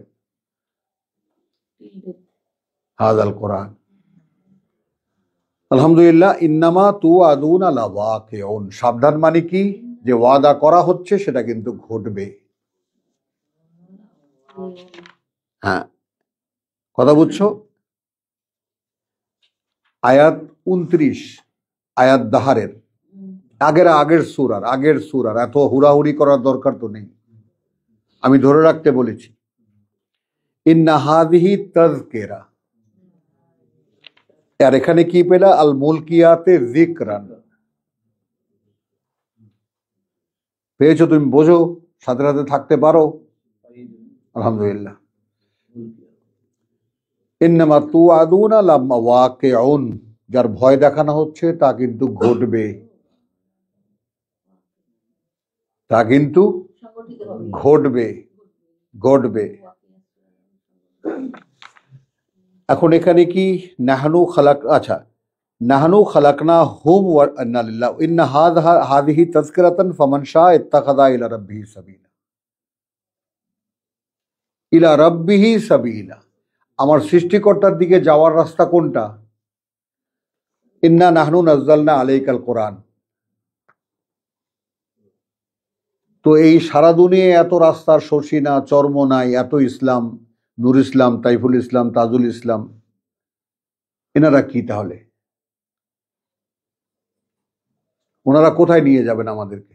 হাযাল কোরআন। আলহামদুলিল্লাহ। ইন্নামা তুআদুনা লাওয়াকিউন, সাবধান মানে কি? যে ওয়াদা করা হচ্ছে সেটা কিন্তু ঘটবে। হ্যাঁ, কথা বুঝছো? আয়াত 29, আয়াত দাহারের আগের সূরার এত হুড়াহুড়ি করার দরকার তো নেই, আমি ধরে রাখতে বলেছি। ইন্না হাযিহি তাযকিরা, আর এখানে কি পেলা? আল মুলকিয়াতে যিকরান, পেয়েছো? তুমি বোঝো, সাথে সাথে থাকতে পারো, আলহামদুলিল্লাহ। ইন্নামা তুআদুনা লাওয়াকিউন, যার ভয় দেখানো হচ্ছে তা কিন্তু ঘটবে, তা কিন্তু ঘটবে ঘটবে। এখন এখানে কি নাহনু খালাক, আচ্ছা, নাহনু খালাকনা হুম ওয়া ইন্না লিল্লাহি ইন্না হাযিহি তাযকিরাতান ফামান শাআ ইত্তাখাযা ইলা রাব্বিহি সাবিলা, ইলা রাব্বিহি সাবিলা। আমার সৃষ্টিকর্তার দিকে যাওয়ার রাস্তা কোনটা? ইন্না নাহনু নাজ্জালনা আলাইকাল কোরআন। তো এই সারা দুনিয়ায় এত রাস্তার শশিনা চরমনাই, এত ইসলাম, নূর ইসলাম, তাইফুল ইসলাম, তাজুল ইসলাম, এনারা কি তাহলে? ওনারা কোথায় নিয়ে যাবেন আমাদেরকে?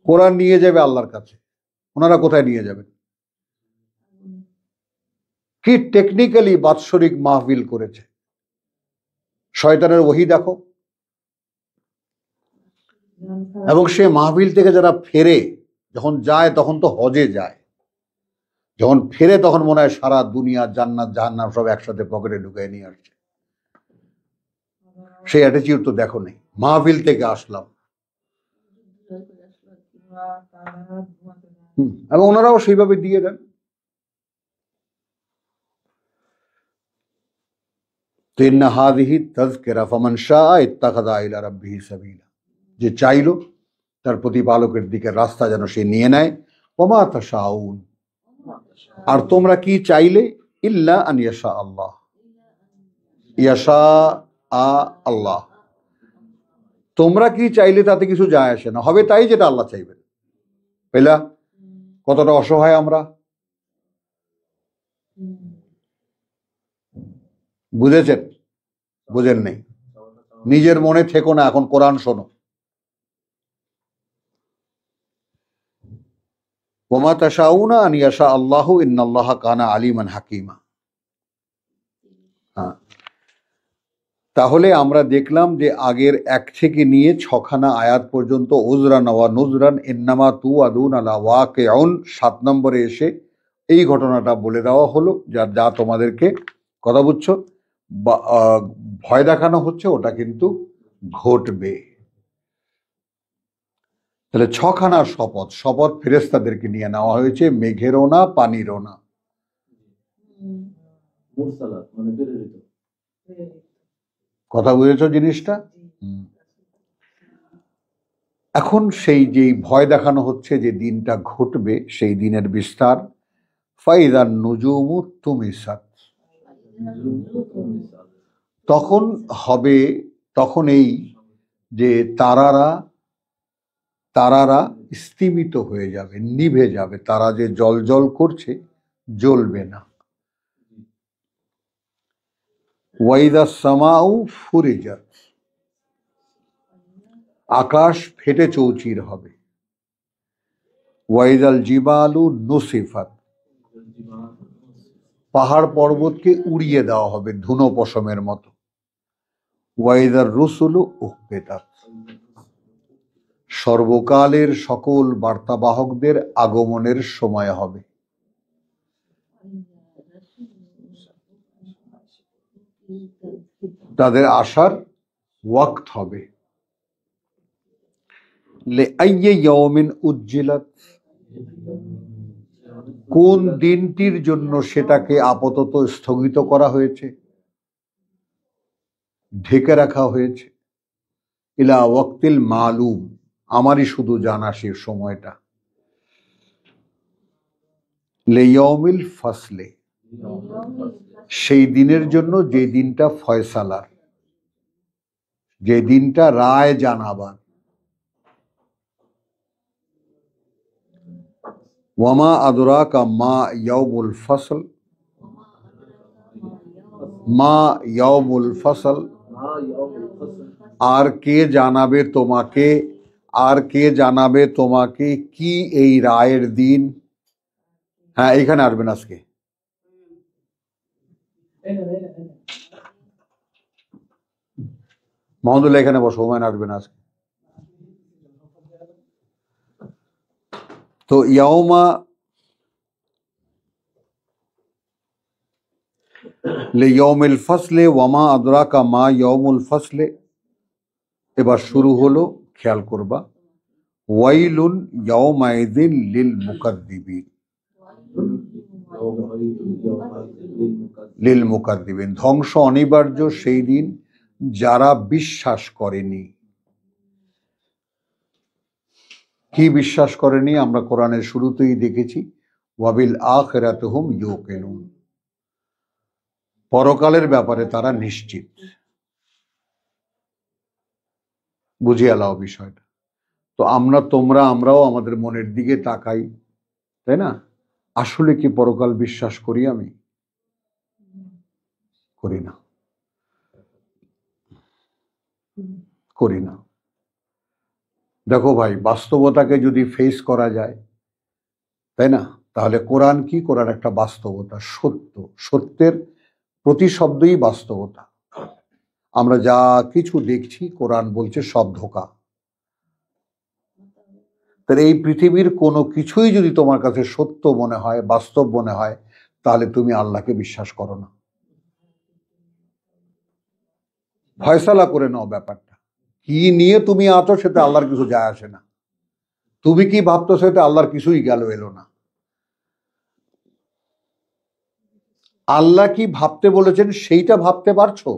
কোরআন নিয়ে যাবে আল্লাহর কাছে, ওনারা কোথায় নিয়ে যাবেন? কি টেকনিক্যালি বাৎসরিক মাহফিল করেছে। শয়তানের ওহী দেখো। এবং সে মাহফিল থেকে যারা ফেরে, যখন যায় তখন তো হজে যায়, যখন ফেরে তখন মনে হয় সারা দুনিয়া জান্নাত জাহান্নাম সব একসাথে পকেটে ঢুকিয়ে নিয়ে আসছে। সেই অ্যাটিটিউড তো দেখো নেই। মাহফিল থেকে আসলাম, এবং ওনারাও সেইভাবে দিয়ে দেন। তো ইন্না হাযিহি তাযকিরা ফামান শাআ ইত্তাখাযা ইলা রাব্বিহি সাবিলা, যে চাইলো তার প্রতিপালকের দিকে রাস্তা যেন সে নিয়ে নেয়। ওমা তাশাউন, আর তোমরা কি চাইলে? ইল্লা আন ইয়াশা আল্লাহ, ইয়াশা আল্লাহ, তোমরা কি চাইলে তাতে কিছু যায় আসে না, হবে তাই যেটা আল্লাহ চাইবেন। পেলা কতটা অসহায় আমরা, বুঝেছেন? বুঝেন নেই, নিজের মনে থেকো না, এখন কোরআন শোনো। ওমা তাশাউনা আন ইয়াশা আল্লাহু ইন্নাল্লাহা কানা আলিমান হাকিমা। হ্যাঁ, তাহলে আমরা দেখলাম যে আগের 1 থেকে নিয়ে 6খানা আয়াত পর্যন্ত উজরান ওয়া নুজরান ইন্নামা তুআদুন আলা ওয়াকিউন, 7 নম্বরে এসে এই ঘটনাটা বলে দেওয়া হলো, যা তোমাদেরকে, কথা বুঝছো, ভয় দেখানো হচ্ছে, ওটা কিন্তু ঘটবে। তাহলে 6খানা শপথ ফেরেশতাদেরকে নিয়ে নেওয়া হয়েছে, মেঘেরও না, পানিরও না। কথা বুঝেছো জিনিসটা? এখন সেই যে ভয় দেখানো হচ্ছে যে দিনটা ঘটবে, সেই দিনের বিস্তার। ফাইদান নুজুমু তুমিসাত, তখন হবে, তখন এই যে তারারা স্তিমিত হয়ে যাবে, নিভে যাবে। তারা যে জ্বলজ্বল করছে, জ্বলবে না। ওয়াইদা সামাউ ফুরিজাত, আকাশ ফেটে চৌচির হবে। ওয়াইদাল জিবালু নুসিফাত, পাহাড় পর্বতকে উড়িয়ে দেওয়া হবে ধুনো পশমের মতো। ওয়াইদার রুসুলু উকবিতাত, সর্বকালের সকল বার্তাবাহকদের আগমনের সময় হবে। তাদের আসার ওয়াক্ত হবে। লিআইয়ি ইয়াউমিন উজ্জিলাত, কোন দিনটির জন্য সেটাকে আপাতত স্থগিত করা হয়েছে, ঢেকে রাখা হয়েছে। ইলা ওয়াক্তিল মালুম, আমারই শুধু জানা সে সময়টা। লিয়াউমিল ফাসলে, সেই দিনের জন্য যে দিনটা ফয়সালার, যে দিনটা রায় জানাবার। ওয়ামা আদরাকা মা ইয়াউমুল ফসল, মা ইয়াউমুল ফসল, আর কে জানাবে তোমাকে, আর কে জানাবে তোমাকে কি এই রায়ের দিন। হ্যাঁ, এইখানে আসবেন আজকে। মহমদুল্লাহ এখানে বসো, হুমায়ুন আসবেন আজকে। তো ইয়াউমা লিয়াউমিল ফসলে ওয়ামা আদরাকা মা ইয়াউমুল ফসলে। এবার শুরু হলো, খেয়াল করবা। ওয়াইলুন ইয়াউমাইযিন লিল মুকাদ্দিবিন, লিল মুকাদ্দিবিন, ধ্বংস অনিবার্য সেই দিন যারা বিশ্বাস করেনি। কি বিশ্বাস করেনি? আমরা কোরআনের শুরুতেই দেখেছি, ওয়াবিল আখিরাতি হুম ইউকিনুন, পরকালের ব্যাপারে তারা নিশ্চিত। বুঝিয়ে আলাও বিষয়টা। তো আমরাও আমাদের মনের দিকে তাকাই, তাই না? আসলে কি পরকাল বিশ্বাস করি? আমি করি না, করি না। দেখো ভাই, বাস্তবতাকে যদি ফেস করা যায়, তাই না, তাহলে কোরআন কি? কোরআন একটা বাস্তবতা, সত্য, সত্যের প্রতি শব্দই বাস্তবতা। আমরা যা কিছু দেখছি কোরআন বলছে সব ধোঁকা। তাহলে এই পৃথিবীর কোনো কিছুই যদি তোমার কাছে সত্য মনে হয়, বাস্তব মনে হয়, তাহলে তুমি আল্লাহকে বিশ্বাস করো না। ফয়সালা করে নাও ব্যাপারটা। কি নিয়ে তুমি আছো সেটা আল্লাহর কিছু যায় আসে না। তুমি কি ভাবতো সেটা আল্লাহর কিছুই গেল এলো না। আল্লাহ কি ভাবতে বলেছেন সেইটা ভাবতে পারছো?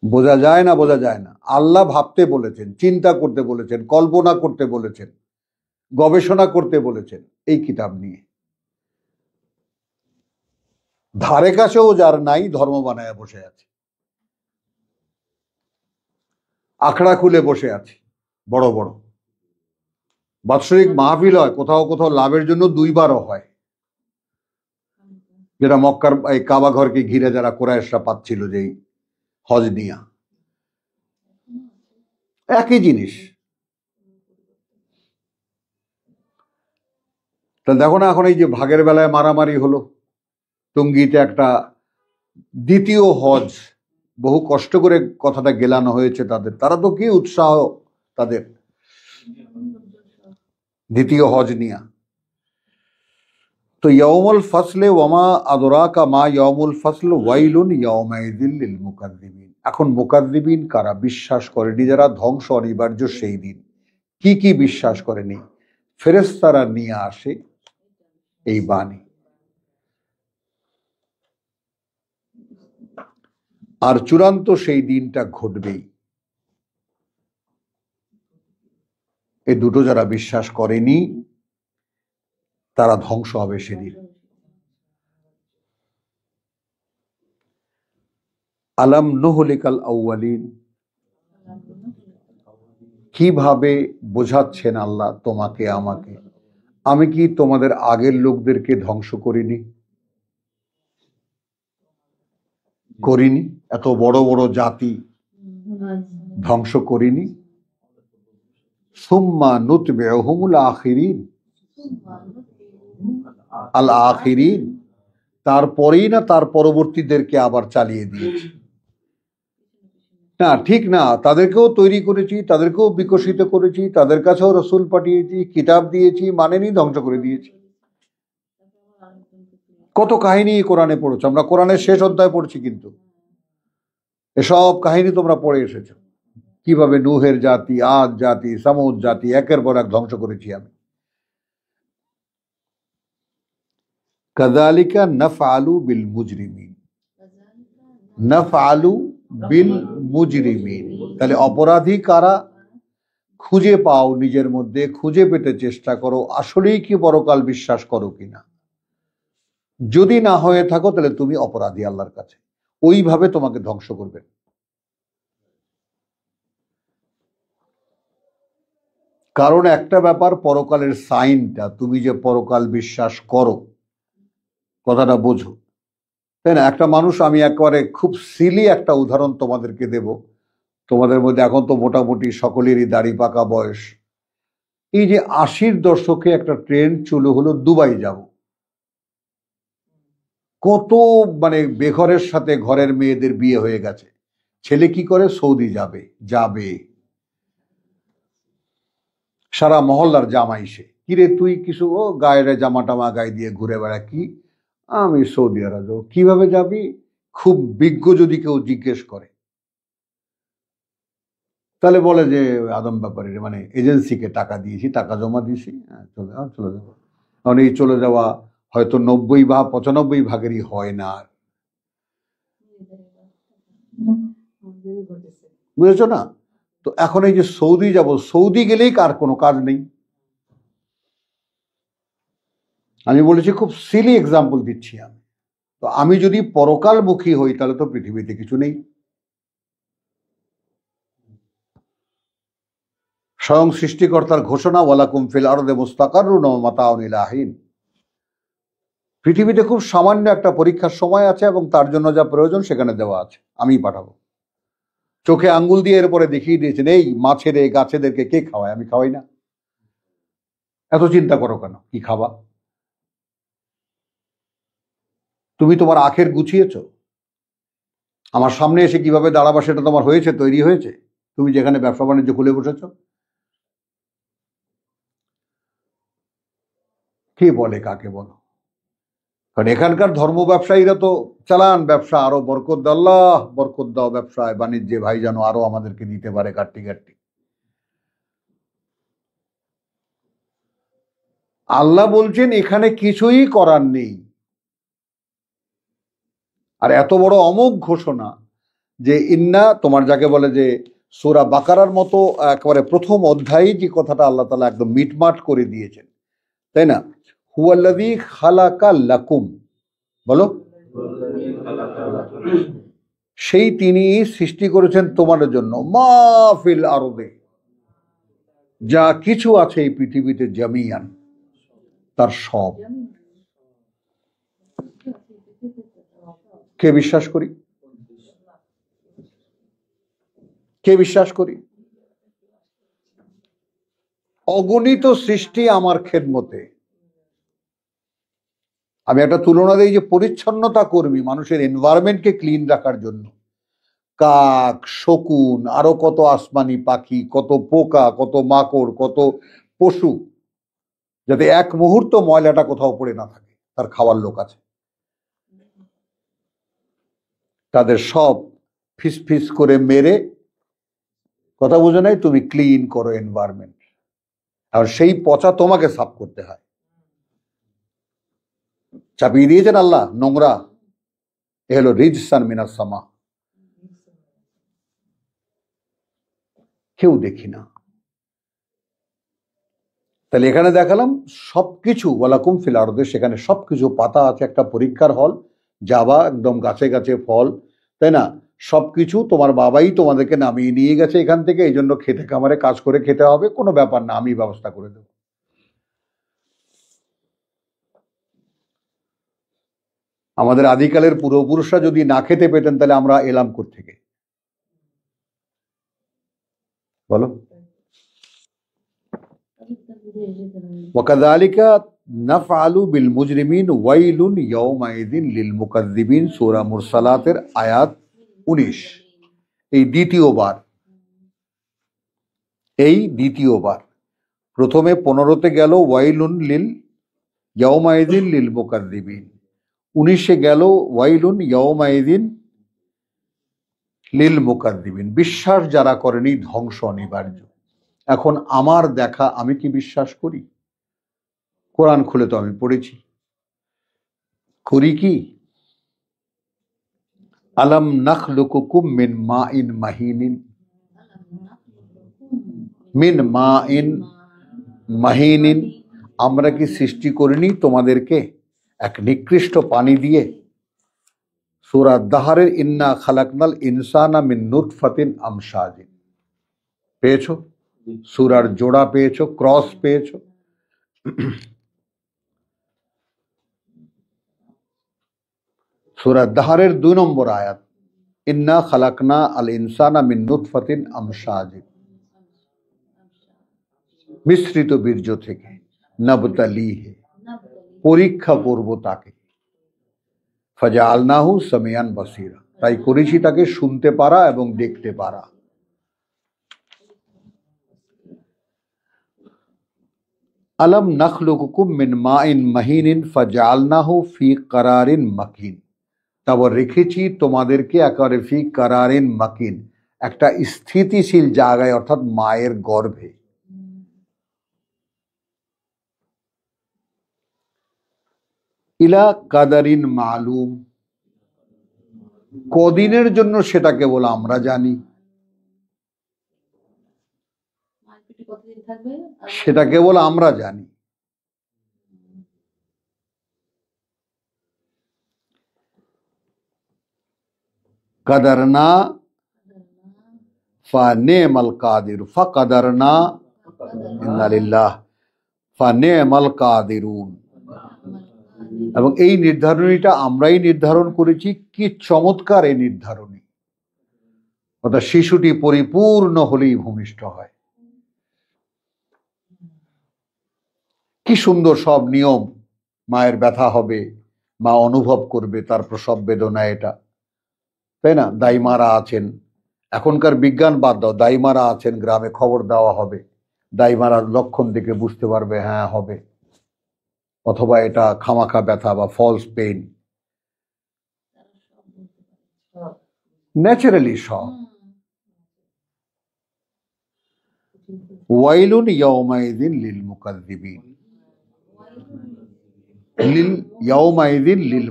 বোঝা যায় না, বোঝা যায় না। আল্লাহ ভাবতে বলেছেন, চিন্তা করতে বলেছেন, কল্পনা করতে বলেছেন, গবেষণা করতে বলেছেন এই কিতাব নিয়ে। ধারে কাছেও যার নাই, ধর্ম বানায় বসে আছে, আখড়া খুলে বসে আছে। বড় বড় বাৎসরিক মাহফিল হয়, কোথাও কোথাও লাভের জন্য দুইবারও হয়, যেটা মক্কার এই কাবা ঘরকে ঘিরে যারা কুরাইশরা পাচ্ছিল যেই হজ নিয়া, একই জিনিস। তা দেখো না, এখন এই যে ভাগের বেলায় মারামারি হলো, টঙ্গীতে একটা দ্বিতীয় হজ, বহু কষ্ট করে কথাটা গেলানো হয়েছে তাদের, তারা তো কি উৎসাহ তাদের দ্বিতীয় হজ নিয়া। তো ইয়াউমুল ফাসলে ওয়ামা আদরাকা মা ইয়াউমুল ফাসল ওয়াইলুন ইয়াউমাইযিল লিল মুকাদ্দিবিন। এখন মুকাদ্দিবিন কারা? বিশ্বাস করেনি যারা, ধ্বংস অনিবার্য সেই দিন। কি কি বিশ্বাস করেনি? ফেরেশতারা নিয়ে আসে এই বাণী, আর চূড়ান্ত সেই দিনটা ঘটবেই। এই দুটো যারা বিশ্বাস করেনি তারা ধ্বংস হবে সেদিন। আলাম নুহলিকাল আউয়ালিন, কিভাবে বোঝাচ্ছেন আল্লাহ তোমাকে আমাকে, আমি কি তোমাদের আগের লোকদেরকে ধ্বংস করিনি? করিনি? এত বড় বড় জাতি ধ্বংস করিনি? সুম্মা নুতবিউহুমুল আখিরিন, আল আখিরিন, তারপরেই না তার পরবর্তীদেরকে আবার চালিয়ে দিয়েছি। না, ঠিক না, তাদেরকেও তৈরি করেছি, তাদেরকেও বিকশিত করেছি, তাদের কাছেও রসুল পাঠিয়েছি, কিতাব দিয়েছি, মানেনি, ধ্বংস করে দিয়েছি। কত কাহিনী কোরআনে পড়েছো, আমরা কোরআনের শেষ অধ্যায় পড়ছি, কিন্তু এসব কাহিনী তোমরা পড়ে এসেছো, কিভাবে নূহের জাতি, আদ জাতি, সামুদ জাতি একের পর এক ধ্বংস করেছি আমি। কাযালিকা নাফআলু বিল মুজরিমিন, নাফআলু বিল মুজরিমিন। তাহলে অপরাধী কারা? খুঁজে পাও নিজের মধ্যে, খুঁজে পেতে চেষ্টা করো আসলেই কি পরকাল বিশ্বাস করো কিনা। যদি না হয়ে থাকো তাহলে তুমি অপরাধী আল্লাহর কাছে, ওইভাবে তোমাকে ধ্বংস করবেন। কারণ একটা ব্যাপার, পরকালের সাইনটা, তুমি যে পরকাল বিশ্বাস করো কথাটা বোঝো, তাই না? একটা মানুষ, আমি একবারে খুব সিলি একটা উদাহরণ তোমাদেরকে দেব। তোমাদের মধ্যে এখন তো মোটামুটি সকলেরই দাড়ি পাকা বয়স। এই যে 80-র দশকে একটা ট্রেন্ড শুরু হলো দুবাই যাব, কত মানে বেঘরের সাথে ঘরের মেয়েদের বিয়ে হয়ে গেছে। ছেলে কি করে? সৌদি যাবে, যাবে সারা মহল্লার জামাই সে, কিরে তুই কিছু ও গায়ের জামা টামা গায়ে দিয়ে ঘুরে বেড়া, কি আমি সৌদি আরব যাবো। কিভাবে যাবি? খুব বিজ্ঞ যদি কেউ জিজ্ঞেস করে, তাহলে বলে যে আদম ব্যাপারী মানে এজেন্সিকে টাকা দিয়েছি, টাকা জমা দিয়েছি, হ্যাঁ চলে যাবো। কারণ এই চলে যাওয়া হয়তো 90 বা 95 ভাগেরই হয় না। বুঝেছো না? তো এখন এই যে সৌদি যাব, সৌদি গেলেই কার কোনো কাজ নেই। আমি বলেছি খুব সিলি এক্সাম্পল দিচ্ছি আমি। তো আমি যদি পরকালমুখী হই তাহলে তো পৃথিবীতে কিছু নেই। স্বয়ং সৃষ্টিকর্তার ঘোষণা, ওয়ালাকুম ফিল আরদে মুস্তাকাররুন ওয়া মাতাউন ইলা হিন। পৃথিবীতে খুব সামান্য একটা পরীক্ষার সময় আছে এবং তার জন্য যা প্রয়োজন সেখানে দেওয়া আছে, আমিই পাঠাবো। চোখে আঙ্গুল দিয়ে এরপরে দেখিয়ে দিয়েছেন এই মাছের এই গাছেদেরকে কে খাওয়ায়, আমি খাওয়াই না। এত চিন্তা করো কেন, কি খাবা? তুমি তোমার আখের গুছিয়েছো? আমার সামনে এসে কিভাবে দাঁড়াবা সেটা তোমার হয়েছে, তৈরি হয়েছে? তুমি যেখানে ব্যবসা বাণিজ্য খুলে বসেছো, কে বলে কাকে বলো? কারণ এখানকার ধর্ম ব্যবসায়ীরা তো চালান ব্যবসা, আরো বরকত দাও, আল্লাহ বরকত দাও ব্যবসায় বাণিজ্যে ভাই, যেন আরো আমাদেরকে দিতে পারে কাটটি কাটটি। আল্লাহ বলছেন এখানে কিছুই করার নেই। আর এত বড় অমোঘ ঘোষণা যে ইন্না, তোমার যাকে বলে যে সূরা বাকারার মতো একেবারে প্রথম অধ্যায়ে যে কথাটা আল্লাহ তাআলা একদম মিটমাট করে দিয়েছেন, তাই না? হুয়াল্লাযী খালাকা লাকুম, বলো, সেই তিনি সৃষ্টি করেছেন তোমাদের জন্য মা ফিল আরদে, যা কিছু আছে এই পৃথিবীতে, জামিয়ান, তার সব। কে বিশ্বাস করি? কে বিশ্বাস করি? অগণিত সৃষ্টি আমার খেদমতে। আমি একটা তুলনা দিই যে পরিচ্ছন্নতা কর্মী, মানুষের এনভায়রনমেন্টকে ক্লিন রাখার জন্য কাক, শকুন, আরো কত আসমানি পাখি, কত পোকা, কত মাকড়, কত পশু, যাতে এক মুহূর্ত ময়লাটা কোথাও পড়ে না থাকে, তার খাওয়ার লোক আছে। তাদের সব ফিস ফিস করে মেরে, কথা বুঝে নাই, তুমি ক্লিন করো এনভায়রনমেন্ট। আর সেই পচা তোমাকে সাফ করতে হয়। চাপিয়ে দিয়েছেন আল্লাহ নোংরা, এ হলো রিজসান মিনাস সামা। কেউ দেখি না। তাহলে এখানে দেখালাম সবকিছু ওয়ালাকুম ফিল আরদে, সেখানে সবকিছু পাতা আছে, একটা পরীক্ষার হল, যাবা একদম গাছে গাছে ফল, তাই না? সবকিছু তোমার বাবাই তোমাদেরকে নামিয়ে নিয়ে গেছে এখান থেকে, এই জন্য খেতে খামারে কাজ করে খেতে হবে, কোনো ব্যাপার না, আমি ব্যবস্থা করে দেব। আমাদের আদিকালের পূর্বপুরুষরা যদি না খেতে পেতেন তাহলে আমরা এলাম কোত্থেকে, বলো? ওয়াকাযালিকা নাফআলু বিল মুজরিমিন ওয়াইলুন ইয়াওমাইযিন লিল মুকাজ্জিবিন, সূরা মুরসালাতের আয়াত 19। এই দ্বিতীয়বার। প্রথমে 15তে গেল ওয়াইলুন লিল ইয়াওমাইযিন লিল মুকাজ্জিবিন, 19-এ গেল ওয়াইলুন ইয়াওমাইযিন লিল মুকাজ্জিবিন, বিশ্বাস যারা করেনি ধ্বংস অনিবার্য। এখন আমার দেখা, আমি কি বিশ্বাস করি? কোরআন খুলে তো আমি পড়েছি, করি কি? আলাম নাখলুকুকুম মিন মাইন মাহিনিন, মিন মাইন মাহিনিন, আমরা কি সৃষ্টি করিনি তোমাদেরকে এক নিকৃষ্ট পানি দিয়ে? সূরা দাহরের ইন্না খালাকনাল ইনসানা মিন নুতফাতিন আমশাজিন পেয়েছো? সূরার জোড়া পেয়েছো, ক্রস পেয়েছো। সূরা দাহরের 2 নম্বর আয়াত, ইন্না খালাকনা আল ইনসানা মিন নুতফাতিন আমশাজিন, মিশ্রিত বীর্য থেকে, নাবতালিহি, পরীক্ষা করব তাকে, ফাজআলনাহু সামিয়ান বাসীরা, তাই করেছি তাকে শুনতে পারা এবং দেখতে পারা। আলাম নাখলুকুকুম মিন মাইন মাহিনিন ফাজআলনাহু ফি কারারিন মাকিন, তারপর রেখেছি তোমাদেরকে একেবারে ফি কারারিন মাকিন, একটা স্থিতিশীল জায়গায়, অর্থাৎ মায়ের গর্ভে। ইলা কাদারিন মালুম, কদিনের জন্য সেটা কেবল আমরা জানি, সেটা কেবল আমরা জানি। কাদারনা ফানেমাল কাদির, ফাকাদারনা ইন্না লিল্লাহ ফানেমাল কাদিরুন। এবং এই নির্ধারণীটা আমরাই নির্ধারণ করেছি। কি চমৎকার এই নির্ধারণী! অর্থাৎ শিশুটি পরিপূর্ণ হলেই ভূমিষ্ঠ হয়। কি সুন্দর সব নিয়ম। মায়ের ব্যথা হবে, মা অনুভব করবে তার প্রসব বেদনা, এটা তাই না? দাইমারা আছেন, এখনকার বিজ্ঞান বাদ দাও, দাইমারা আছেন, গ্রামে খবর দেওয়া হবে, দাইমারার লক্ষণ দেখে বুঝতে পারবে হ্যাঁ হবে, অথবা এটা খামাখা ব্যথা বা ফলস পেইন। ন্যাচারালি সব। ওয়াইলুন ইয়াউমাইযিন লিল মুকাযযিবিন, লিল ইয়াউমাইযিন লিল,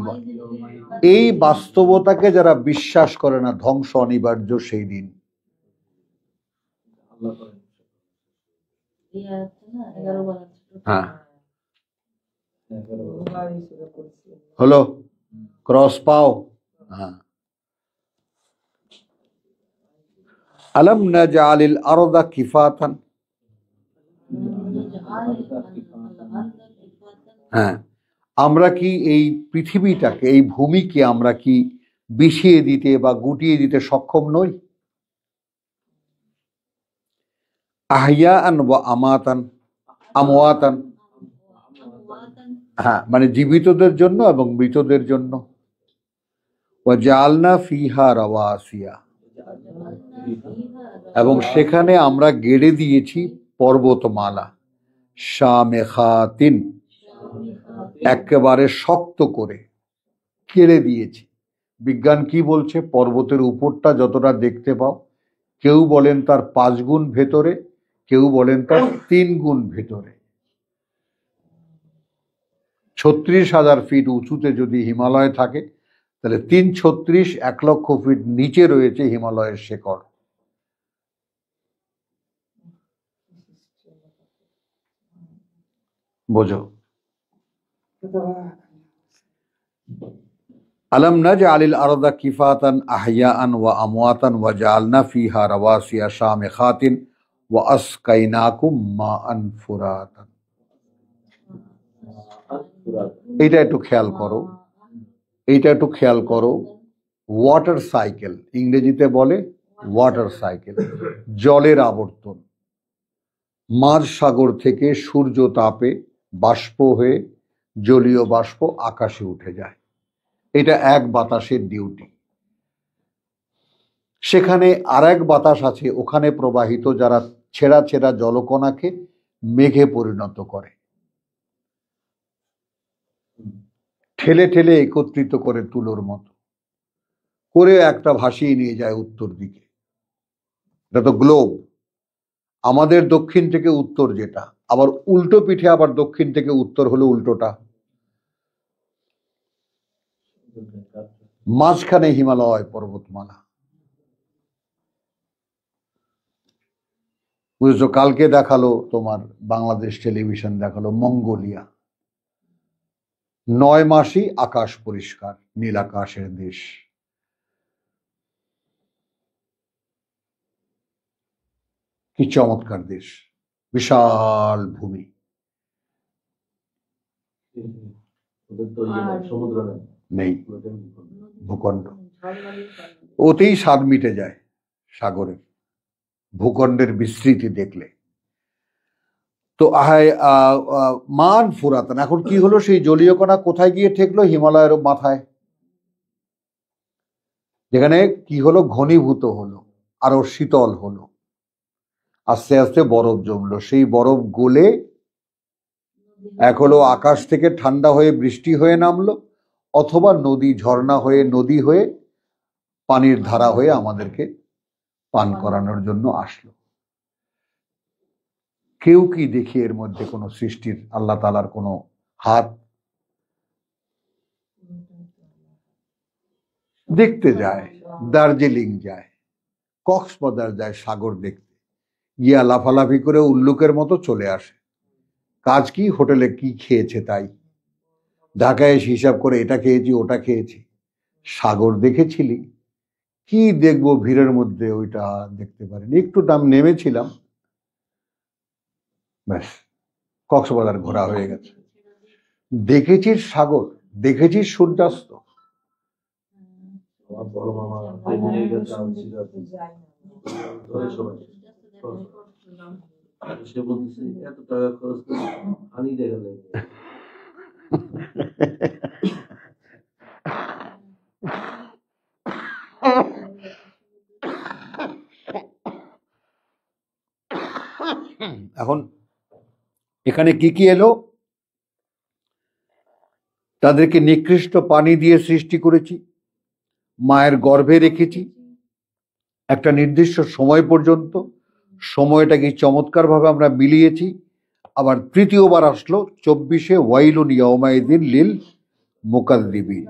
এই বাস্তবতাকে যারা বিশ্বাস করে না, ধ্বংস অনিবার্য সেই দিন। হ্যাঁ, হলো ক্রস পাও। হ্যাঁ, আলম নাজআলিল আরদা কিফাতান, হ্যাঁ, আমরা কি এই পৃথিবীটাকে, এই ভূমিকে আমরা কি বিছিয়ে দিতে বা গুটিয়ে দিতে সক্ষম নই? আহইয়াআন ওয়া আমাতান, আমওয়াতান, হ্যাঁ, মানে জীবিতদের জন্য এবং মৃতদের জন্য। ওয়া জাআলনা ফিহা রাওয়াসিয়া, এবং সেখানে আমরা গেড়ে দিয়েছি পর্বতমালা, শামেখাতিন, একেবারে শক্ত করে কেড়ে দিয়েছি। বিজ্ঞান কি বলছে? পর্বতের উপরটা যতটা দেখতে পাও, কেউ বলেন তার 5 গুণ ভেতরে, কেউ বলেন তার 3 গুণ ভেতরে। 36,000 ফিট উঁচুতে যদি হিমালয় থাকে, তাহলে 336 1 লক্ষ ফিট নিচে রয়েছে হিমালয়ের শেকড়। বোঝো? আলম নাজআলিল আরদা কিফাতান আহইয়াআন ওয়া আমওয়াতান ওয়া জাআলনা ফিহা রাওয়াসিয়া শামেখাতিন ওয়া আসকাইনাকুম মাআন ফুরাতান। এটা একটু খেয়াল করো, এইটা একটু খেয়াল করো। ওয়াটার সাইকেল, ইংরেজিতে বলে ওয়াটার সাইকেল, জলের আবর্তন। মাঝ সাগর থেকে সূর্য তাপে বাষ্প হয়ে জলীয় বাষ্প আকাশে উঠে যায়। এটা এক বাতাসের ডিউটি। সেখানে আর এক বাতাস আছে, ওখানে প্রবাহিত, যারা ছেঁড়া ছেঁড়া জলকণাকে মেঘে পরিণত করে, ঠেলে ঠেলে একত্রিত করে তুলোর মতো করে একটা ভাসিয়ে নিয়ে যায় উত্তর দিকে। এটা তো গ্লোব, আমাদের দক্ষিণ থেকে উত্তর যেটা, আবার উল্টো পিঠে আবার দক্ষিণ থেকে উত্তর হলো উল্টোটা। মাঝখানে হিমালয় পর্বতমালা। বুঝছো? কালকে দেখালো তোমার বাংলাদেশ টেলিভিশন, দেখালো মঙ্গোলিয়া, 9 মাসই আকাশ পরিষ্কার, নীল আকাশের দেশ। কি চমৎকার দেশ, বিশাল ভূমি। নেই ভূখণ্ড, ওতেই স্বাদ মিটে যায় সাগরের ভূখণ্ডের বিস্তৃতি দেখলে। তো মান ফুরাতান, এখন কি হলো? সেই জলীয় কণা কোথায় গিয়ে ঠেকলো? হিমালয়ের মাথায়। যেখানে কি হলো? ঘনীভূত হলো, আরো শীতল হলো, আস্তে আস্তে বরফ জমলো। সেই বরফ গলে এক হলো আকাশ থেকে ঠান্ডা হয়ে বৃষ্টি হয়ে নামলো, অথবা নদী, ঝর্ণা হয়ে, নদী হয়ে, পানির ধারা হয়ে আমাদেরকে পান করানোর জন্য আসলো। কেউ কি দেখি এর মধ্যে কোনো সৃষ্টির আল্লাহ তাআলার কোনো হাত? দেখতে যায়, দার্জিলিং যায়, কক্সবাজার যায় সাগর দেখতে, গিয়া লাফালাফি করে উল্লুকের মতো চলে আসে। কাজ কি? হোটেলে কি খেয়েছে তাই। ঢাকায় এসে হিসাব করে এটা খেয়েছি ওটা খেয়েছি। সাগর দেখেছিলি? কি দেখবো ভিড়ের মধ্যে, ওইটা দেখতে পারিনি। একটু দাম নেমেছিলাম, ব্যাস কক্সবাজার ঘোরা হয়ে গেছে। দেখেছিস সাগর, দেখেছিস সূর্যাস্ত। এখন এখানে কি কি এলো? তাদেরকে নিকৃষ্ট পানি দিয়ে সৃষ্টি করেছি, মায়ের গর্ভে রেখেছি একটা নির্দিষ্ট সময় পর্যন্ত। সময়টাকে চমৎকার ভাবে আমরা মিলিয়েছি। আবার তৃতীয়বার আসলো 24-এ, ওয়াইলুন ইয়াউমাইযিন লিল মুকাযযিবিন।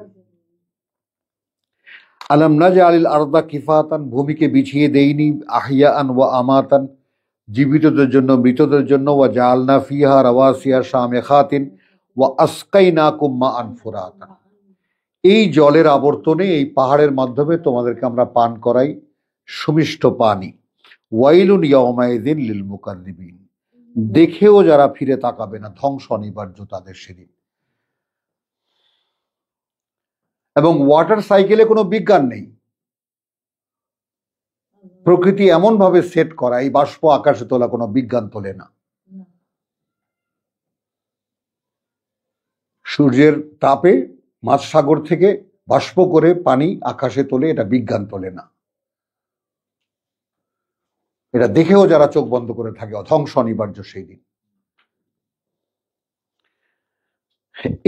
আলাম নাজআলিল আরদা কিফাতান, ভূমিকে বিছিয়ে দেইনি আহিয়ান ওয়া আমাতান, জীবিতদের জন্য মৃতদের জন্য, ওয়া জাআলনা ফিহা রাওয়াসিয়া শামিখাতিন ওয়া আসকাইনাকুম মাআন ফুরাতা, এই জলের আবর্তনে, এই পাহাড়ের মাধ্যমে তোমাদেরকে আমরা পান করাই সুমিষ্ট পানি। ওয়াইলুন ইয়াউমাইযিন লিল মুকাযযিবিন, দেখেও যারা ফিরে তাকাবে না, ধ্বংস অনিবার্য তাদের সেদিন। এবং ওয়াটার সাইকেলে কোনো বিজ্ঞান নেই। প্রকৃতি এমন ভাবে সেট করা, এই বাষ্প আকাশে তোলা কোনো বিজ্ঞান তোলে না। সূর্যের তাপে মাঝসাগর থেকে বাষ্প করে পানি আকাশে তোলে, এটা বিজ্ঞান তোলে না। এটা দেখেও যারা চোখ বন্ধ করে থাকে, ধ্বংস অনিবার্য সেই দিন।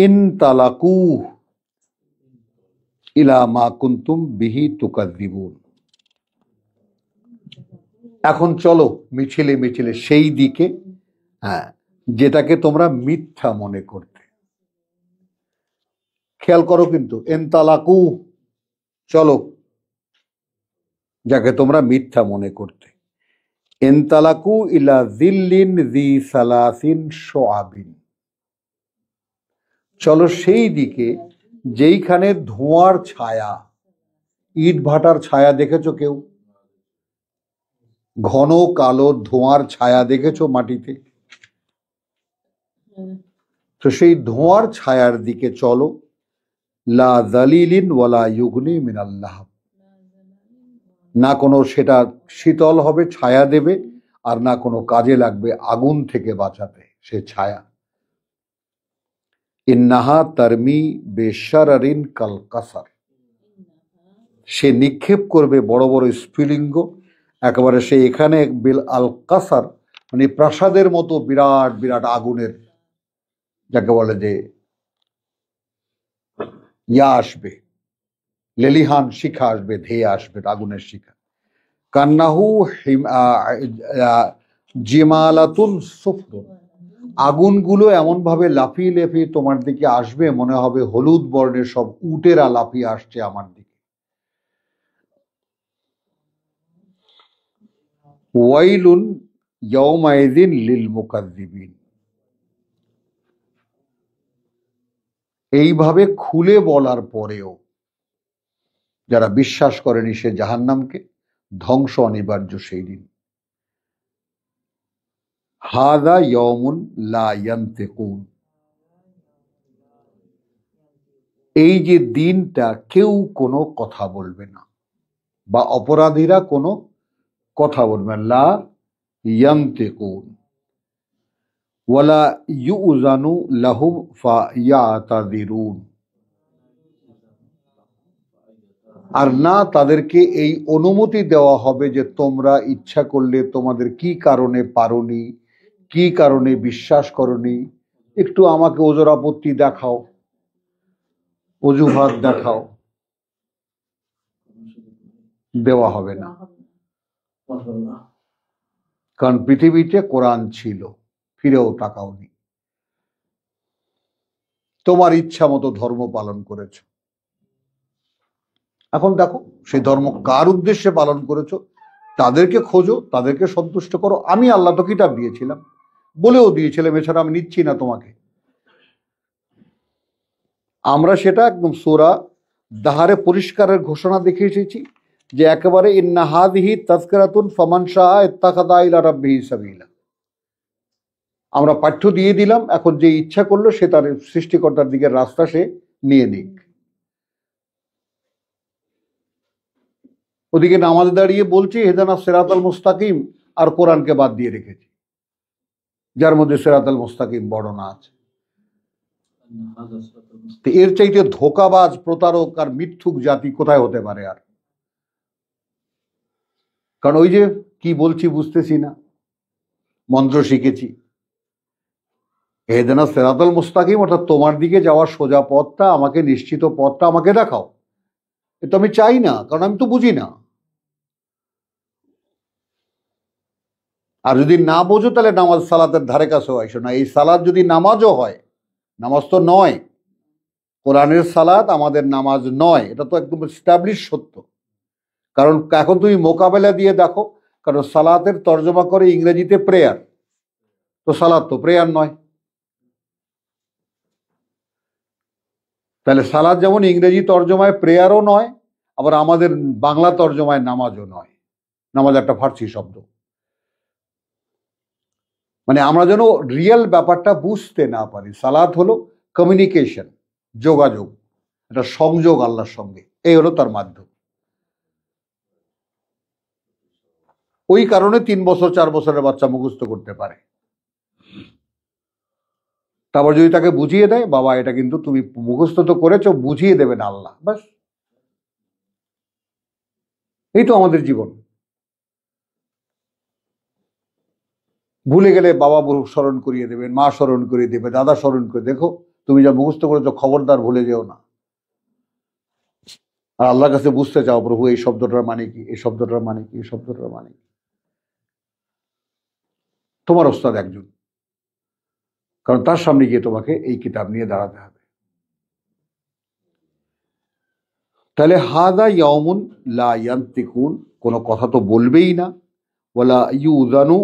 ইনতালাকু ইলা মা কুনতুম বিহি তুকাযযিবুন, এখন চলো মিছিলে মিছিলে সেই দিকে, হ্যাঁ, যেটাকে তোমরা মিথ্যা মনে করতে। খেয়াল করো কিন্তু, ইনতালাকু, চলো, যাকে তোমরা মিথ্যা মনে করতে। ইনতালাকু ইলা যিল্লিন যী সালাসিন শুআবিন, চলো সেই দিকে যেইখানে ধোঁয়ার ছায়া, ইট ভাটার ছায়া দেখেছো কেউ? ঘন কালো ধোঁয়ার ছায়া দেখেছো মাটিতে? তো সেই ধোঁয়ার ছায়ার দিকে চলো। লা যালিলিন ওয়ালা ইউগনি মিনাল লাহাব, না কোনো সেটা শীতল হবে, ছায়া দেবে, আর না কোনো কাজে লাগবে আগুন থেকে বাঁচাতে সে ছায়া। ইন্নাহা তারমি বেশারারিন কাল কাসার, সে নিক্ষেপ করবে বড় বড় স্ফুলিঙ্গ, একেবারে সে এখানে বিল আল কাসার, মানে প্রাসাদের মতো বিরাট বিরাট আগুনের, যাকে বলে যে ইয়া আসবে, লেলিহান শিখা আসবে, ধেয়ে আসবে আগুনের শিখা। কান্নাহু জিমালাতুন সুফরুন, আগুনগুলো এমন ভাবে লাফিয়ে লাফিয়ে তোমার দিকে আসবে, মনে হবে হলুদ বর্ণের সব উটেরা লাফিয়ে আসছে আমার দিকে। ওয়াইলুন ইয়াউমাইযিন লিল মুকাযযিবিন, এইভাবে খুলে বলার পরেও যারা বিশ্বাস করেনি সে জাহান্নামকে, ধ্বংস অনিবার্য সেই দিন। হাযা ইয়াউমুন লা ইয়ানতিকুন, এই যে দিনটা কেউ কোনো কথা বলবে না, বা অপরাধীরা কোনো কথা বলবে না। লা ইয়ানতিকুন ওয়ালা ইউযানু লাহুম ফায়াতাযিরুন, আর না তাদেরকে এই অনুমতি দেওয়া হবে যে তোমরা ইচ্ছা করলে তোমাদের কি কারণে পারোনি, কি কারণে বিশ্বাস করনি, একটু আমাকে ওজর আপত্তি দেখাও, অজুহাত দেখাও, দেওয়া হবে না। কারণ পৃথিবীতে কোরআন ছিল, ফিরেও তাকাওনি, তোমার ইচ্ছা মতো ধর্ম পালন করেছ। এখন দেখো সেই ধর্ম কার উদ্দেশ্যে পালন করেছো, তাদেরকে খোঁজো, তাদেরকে সন্তুষ্ট করো। আমি আল্লাহ তো কিতাব দিয়েছিলাম, বলেও দিয়েছিলাম, এছাড়া আমি নিচ্ছি না তোমাকে। আমরা সেটা একদম সূরা দাহারে পরিষ্কারের ঘোষণা দেখে এসেছি যে একেবারে ইন্না হাযিহি তাযকিরাতুন ফামান শাআ ইত্তাখাযা ইলা রাব্বিহি সাবিলা। আমরা পাঠ্য দিয়ে দিলাম, এখন যে ইচ্ছা করলো সে তার সৃষ্টিকর্তার দিকের রাস্তা সে নিয়ে নিক। ওদিকে নামাজ দাঁড়িয়ে বলছি হেদানা সিরাতাল মুস্তাকিম, আর কোরআনকে বাদ দিয়ে রেখেছি, যার মধ্যে সিরাতাল মুস্তাকিম বর্ণনা আছে। এর চাইতে ধোঁকাবাজ, প্রতারক আর মিথ্যুক জাতি কোথায় হতে পারে আর? কারণ ওই যে কি বলছি বুঝতেছি না, মন্ত্র শিখেছি, হেদানা সিরাতাল মুস্তাকিম, অর্থাৎ তোমার দিকে যাওয়ার সোজা পথটা, আমাকে নিশ্চিত পথটা আমাকে দেখাও। এ তো আমি চাই না, কারণ আমি তো বুঝি না। আর যদি না বোঝো তাহলে নামাজ সালাতের ধারে কাছেও আইসো না। এই সালাত যদি নামাজও হয়, নামাজ তো নয়, কোরআনের সালাত আমাদের নামাজ নয়, এটা তো একদম এস্টাবলিশ সত্য। কারণ এখন তুমি মোকাবেলা দিয়ে দেখো, কারণ সালাতের তর্জমা করে ইংরেজিতে প্রেয়ার, তো সালাত তো প্রেয়ার নয়। তাহলে সালাত যেমন ইংরেজি তর্জমায় প্রেয়ারও নয়, আবার আমাদের বাংলা তর্জমায় নামাজও নয়। নামাজ একটা ফার্সি শব্দ। মানে আমরা যেন রিয়েল ব্যাপারটা বুঝতে না পারি। সালাত হলো কমিউনিকেশন, যোগাযোগ, এটা সংযোগ আল্লাহর সঙ্গে, এই হলো তার মাধ্যম। ওই কারণে 3 বছর 4 বছরের বাচ্চা মুখস্থ করতে পারে। তারপর যদি তাকে বুঝিয়ে দেয়, বাবা এটা কিন্তু তুমি মুখস্থ তো করেছো, বুঝিয়ে দেবেন আল্লাহ, ব্যাস। এই তো আমাদের জীবন। ভুলে গেলে বাবা স্মরণ করিয়ে দেবেন, মা স্মরণ করিয়ে দেবে, দাদা স্মরণ করে, দেখো তুমি যা মুখস্থ করেছো খবরদার ভুলে যেও না। আর আল্লাহর কাছে বুঝতে চাও, প্রভু এই শব্দটার মানে কি, এই শব্দটার মানে কি, এই শব্দটার মানে কি। তোমার ওস্তাদ একজন, কারণ তার সামনে গিয়ে তোমাকে এই কিতাব নিয়ে দাঁড়াতে হবে। তাহলে হাদা ইয়াউমুন লা ইয়ান্তিকুন, কোনো কথা তো বলবেই না, ওয়ালা ইউযানু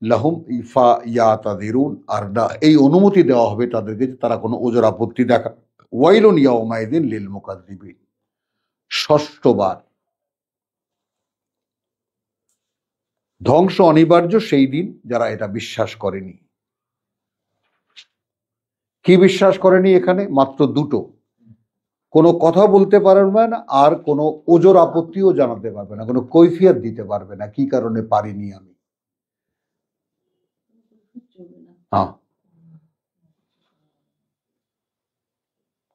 লাহুম ইফা ইয়াতাযিরুন, আর না এই অনুমতি দেওয়া হবে তাদেরকে যে তারা কোনো ওজর আপত্তি দেখা। ওয়াইলুন ইয়াউমাইদিন লিল মুকাযযিবিন, ষষ্ঠবার ধ্বংস অনিবার্য সেই দিন যারা এটা বিশ্বাস করেনি। কি বিশ্বাস করেনি? এখানে মাত্র দুটো, কোনো কথা বলতে পারবে না, আর কোনো ওজর আপত্তিও জানাতে পারবে না, কোনো কৈফিয়ত দিতে পারবে না কি কারণে পারিনি আমি। হ্যাঁ,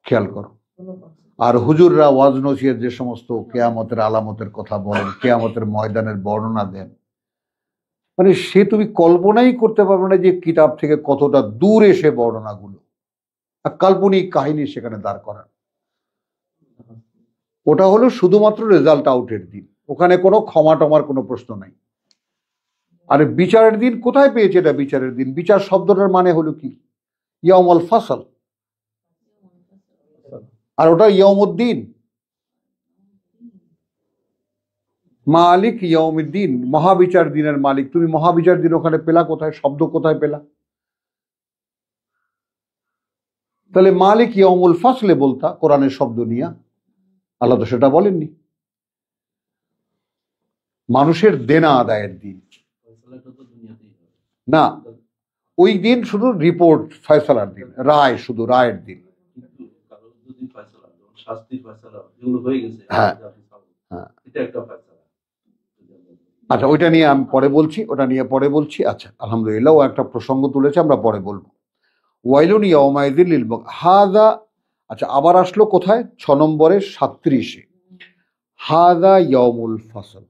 খেয়াল করো। আর হুজুররা ওয়াজ নসিহত যে সমস্ত কেয়ামতের আলামতের কথা বলেন, কেয়ামতের ময়দানের বর্ণনা দেন, মানে সে তুমি কল্পনাই করতে পারবে না যে কিতাব থেকে কতটা দূরে সে বর্ণনাগুলো, আর কাল্পনিক কাহিনী সেখানে দাঁড় করান। ওটা হলো শুধুমাত্র রেজাল্ট আউটের দিন, ওখানে কোনো ক্ষমা টমার কোনো প্রশ্ন নাই। আর বিচারের দিন কোথায় পেয়েছে এটা? বিচারের দিন, বিচার শব্দটার মানে হলো কি? ইয়াউমুল ফাসল, আর ওটা ইয়াউমুদ্দিন, মালিক ইয়াউমিদ্দিন, মহাবিচার দিনের মালিক। তুমি মহাবিচার দিন ওখানে পেলা কোথায়? শব্দ কোথায় পেলা? তাহলে মালিক ইয়াউমুল ফাসলে বলতা কোরআনের শব্দ নিয়ে, আল্লাহ তো সেটা বলেননি। মানুষের দেনা আদায়ের দিন না, ওই দিন শুধু রিপোর্ট ফয়সালার দিন, রায়, শুধু রায়ের দিন। হ্যাঁ, আচ্ছা ওইটা নিয়ে আমি পরে বলছি, ওটা নিয়ে পরে বলছি। আচ্ছা আলহামদুলিল্লাহ, ও একটা প্রসঙ্গ তুলেছে, আমরা পরে বলবো। ওয়াইলুন ইয়াউমাইযিন লিল হাদা। আচ্ছা আবার আসলো কোথায়? 6 নম্বরে 37-এ, হাদা ইয়াউমুল ফাসল,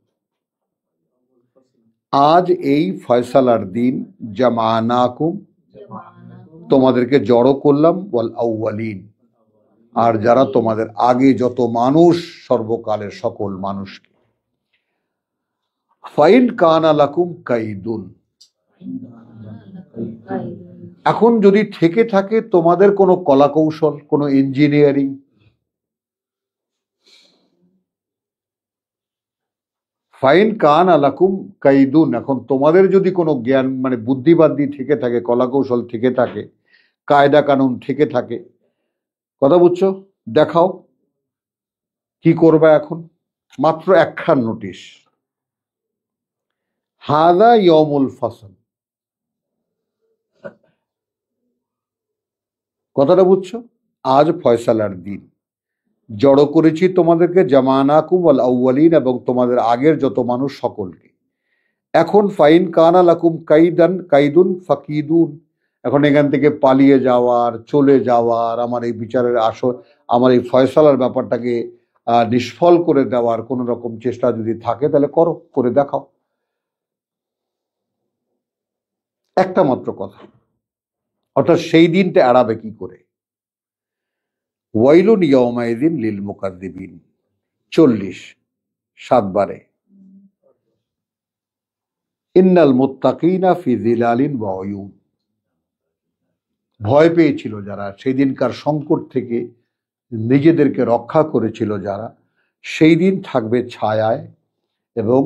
আজ এই ফয়সালার দিন, জামানাকুম, তোমাদেরকে জড়ো করলাম, ওয়াল আউয়ালিন, আর যারা তোমাদের আগে যত মানুষ, সর্বকালের সকল মানুষকে। ফাইন কানা লাকুম কাইদুন, এখন যদি থেকে থাকে তোমাদের কোনো কলা কৌশল, কোনো ইঞ্জিনিয়ারিং, ফাইন কান আলাকুম কাইদুন, এখন তোমাদের যদি কোনো জ্ঞান মানে বুদ্ধিবাদী থেকে থাকে, কলা কৌশল থেকে থাকে, কায়দা কানুন থেকে থাকে, কথা বুঝছো, দেখাও কি করবে। এখন মাত্র একখান নোটিশ, হাদা ইয়মুল ফাসল, কথাটা বুঝছো, আজ ফয়সালার দিন। জড়ো করেছি তোমাদেরকে, জামানাকুম ওয়াল আউয়ালিন, এবং তোমাদের আগের যত মানুষ সকলকে। এখন ফাইন কানা লাকুম কাইদুন ফাকিদুন, এখন এখান থেকে পালিয়ে যাওয়ার, চলে যাওয়ার, আমার এই বিচারের আমার এই ফয়সালার ব্যাপারটাকে নিষ্ফল করে দেওয়ার কোন রকম চেষ্টা যদি থাকে তাহলে করো, করে দেখাও। একটা মাত্র কথা, অর্থাৎ সেই দিনটা এড়াবে কি করে। ওয়াইলুন ইয়াউমাইযিন লিল মুকাদ্দিবিন, 40 7 বারে। ইন্নাল মুত্তাকিনা ফি যিলালিন ওয়া উয়ুন, ভয় পেয়েছিল যারা, সেই দিনকার সংকট থেকে নিজেদেরকে রক্ষা করেছিল যারা, সেই দিন থাকবে ছায়ায় এবং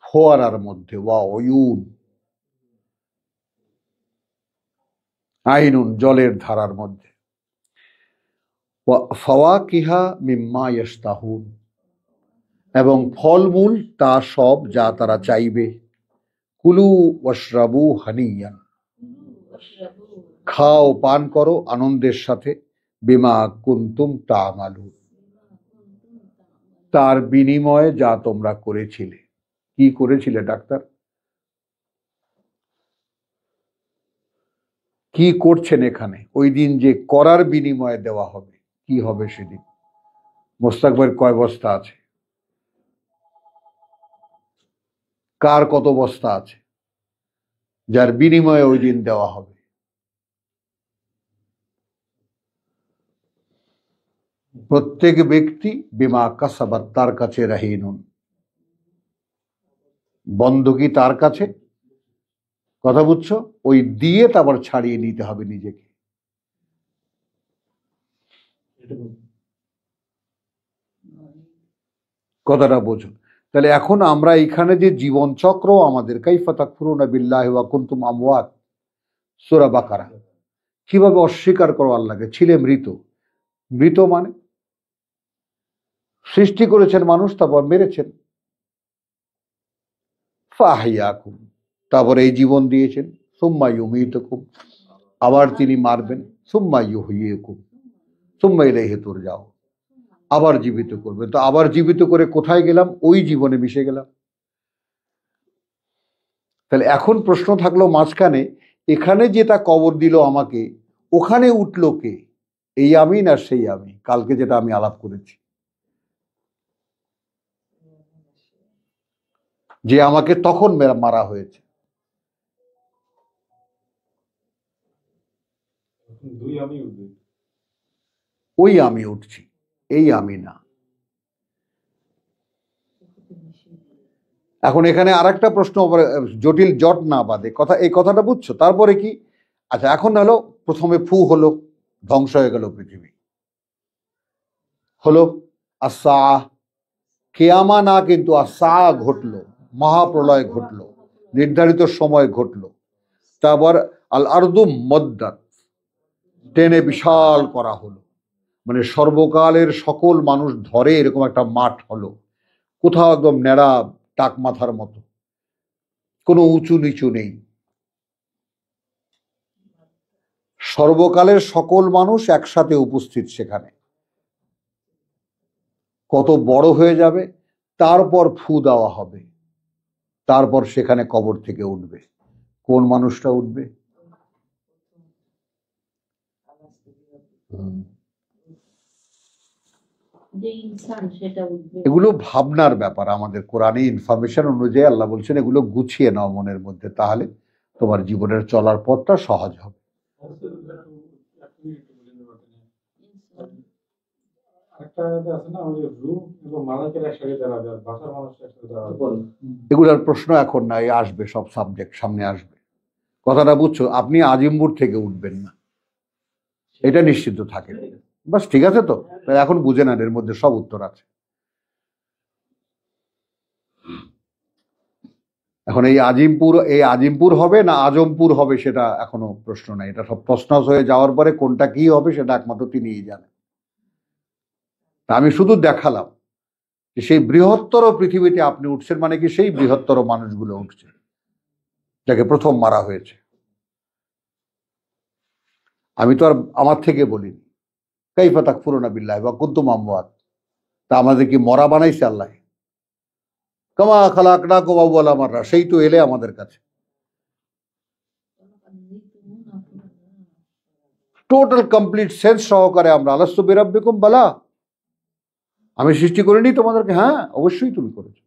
ফোয়ারার মধ্যে। ওয়া উয়ুন, আইনুন, জলের ধারার মধ্যে। ওয়া ফাওয়াকিহা মিম্মা ইয়াশতাহুন, এবং ফলমূল তা সব যা তারা চাইবে। কুলু ওয়াশরাবু হানিয়ান, খাও পান করো আনন্দের সাথে। বিমা কুনতুম তা'মালুন, তার বিনিময়ে যা তোমরা করেছিলে। কি করেছিলে ডাক্তার, কি করছেন এখানে? ওই দিন যে করার বিনিময়ে দেওয়া হবে, কি হবে সেদিন? মোস্তাক ভাইয়ের কয় বস্তা আছে, কার কত বস্তা আছে, যার বিনিময়ে ওই দিন দেওয়া হবে? প্রত্যেক ব্যক্তি বিমা কাসাবাত, তার কাছে রাহিনুন, বন্ধকি তার কাছে, কথা বুঝছো, ওই দিয়ে তারপর ছাড়িয়ে নিতে হবে নিজেকে। কথাটা বোঝো। তাহলে এখন আমরা এখানে যে জীবন চক্র আমাদের, কাইফা তাকফুরুনা বিল্লাহি ওয়া কুনতুম আমওয়াত, সূরা বাকারা, কিভাবে অস্বীকার করো আল্লাহকে, ছিলে মৃত। মৃত মানে সৃষ্টি করেছেন মানুষ, তারপর মেরেছেন। ফাহিয়াকুম, তারপর এই জীবন দিয়েছেন। সুম্মা ইউমীতুকুম, আবার তিনি মারবেন। সুম্মা ইউহয়িকুম সুম্মা ইলাইহি তুরজাউন, আবার জীবিত করবে। তো আবার জীবিত করে কোথায় গেলাম? ওই জীবনে মিশে গেলাম। তাহলে এখন প্রশ্ন থাকলো মাঝখানে, এখানে যেটা কবর দিল আমাকে, ওখানে উঠলো কে? এই আমি না সেই আমি, কালকে যেটা আমি আলাপ করেছি, যে আমাকে তখন মারা হয়েছে। ওই আমি উঠছি, এই আমি না। এখন এখানে আরেকটা প্রশ্ন, জটিল জট না বাদে কথা, এই কথাটা বুঝছো? তারপরে কি? আচ্ছা, এখন হলো প্রথমে ফু হলো, ধ্বংস হয়ে গেল পৃথিবী, হলো আসা কেয়ামা না, কিন্তু আসা ঘটলো, মহাপ্রলয় ঘটলো, নির্ধারিত সময় ঘটলো। তারপর আল আরদু মদ্দাত, টেনে বিশাল করা হলো, মানে সর্বকালের সকল মানুষ ধরে এরকম একটা মাঠ হলো, কোথাও একদম ন্যাড়া টাক মাথার মতো, কোনো উঁচু নিচু নেই। সর্বকালের সকল মানুষ একসাথে উপস্থিত সেখানে, কত বড় হয়ে যাবে। তারপর ফু দেওয়া হবে, তারপর সেখানে কবর থেকে উঠবে। কোন মানুষটা উঠবে? এগুলো ভাবনার ব্যাপার। আমাদের কোরআনে ইনফরমেশন অনুযায়ী আল্লাহ বলছেন এগুলো গুছিয়ে নাও মনের মধ্যে, তাহলে তোমার জীবনের চলার পথটা সহজ হবে। এগুলোর প্রশ্ন এখন নাই, আসবে, সব সাবজেক্ট সামনে আসবে। কথাটা বুঝছো? আপনি আজিমপুর থেকে উঠবেন না, এটা নিশ্চিত থাকে। বাস, ঠিক আছে তো? এখন বুঝে নেন, এর মধ্যে সব উত্তর আছে। এখন এই আজিমপুর হবে না আজমপুর হবে সেটা এখনো প্রশ্ন নাই। এটা সব প্রশ্নাস হয়ে যাওয়ার পরে কোনটা কি হবে সেটা একমাত্র তিনিই জানেন। আমি শুধু দেখালাম যে সেই বৃহত্তর পৃথিবীতে আপনি উঠছেন, মানে কি সেই বৃহত্তর মানুষগুলো উঠছে যাকে প্রথম মারা হয়েছে। আমি তো আর আমার থেকে বলিনি। কাইফা তাকফুরুনা বিল্লাহি ওয়া কুনতুম আমওয়াত, তা আমাদের কি মরা বানাইছে আল্লাহ? কামা খালাকনাকুম আউওয়ালা মাররা, সেই তো এলে আমাদের কাছে। টোটাল কমপ্লিট সেন্স সহকারে আমরা আলাস্তু বিরাব্বিকুম বালা, আমি সৃষ্টি করিনি তোমাদেরকে? হ্যাঁ, অবশ্যই তুমি করেছো।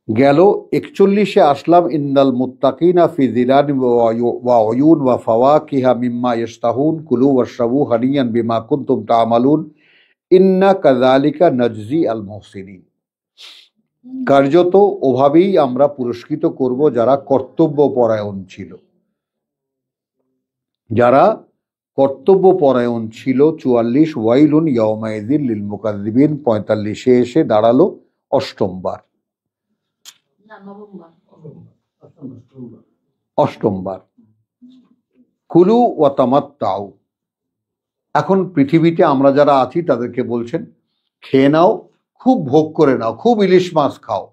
গেল 41-এ আসলাম, ইন্নাল মুত্তাকিনা ফি যিলাল ওয়া উয়ুন ওয়া ফাওয়াকিহা মিম্মা ইয়াশতাহুন কুলু ওয়াশরাবু হানিয়ান বিমা কুনতুম তা'মালুন ইন্না কাযালিকা নাজজি আল মুহসিনিন। কার্যত ওভাবেই আমরা পুরস্কৃত করব যারা কর্তব্য পরায়ণ ছিল। যারা কর্তব্য পরায়ণ ছিল। 44 ওয়াইলুন ইয়াউমাইযিন লিল মুকাজ্জিবিন, 45-এ এসে দাঁড়ালো অষ্টমবার। অষ্টমবার। কুলু ওয়া তামাত্তাউ। এখন পৃথিবীতে আমরা যারা আছি তাদেরকে বলছেন খেয়ে নাও, খুব ভোগ করে নাও, খুব ইলিশ মাছ খাও।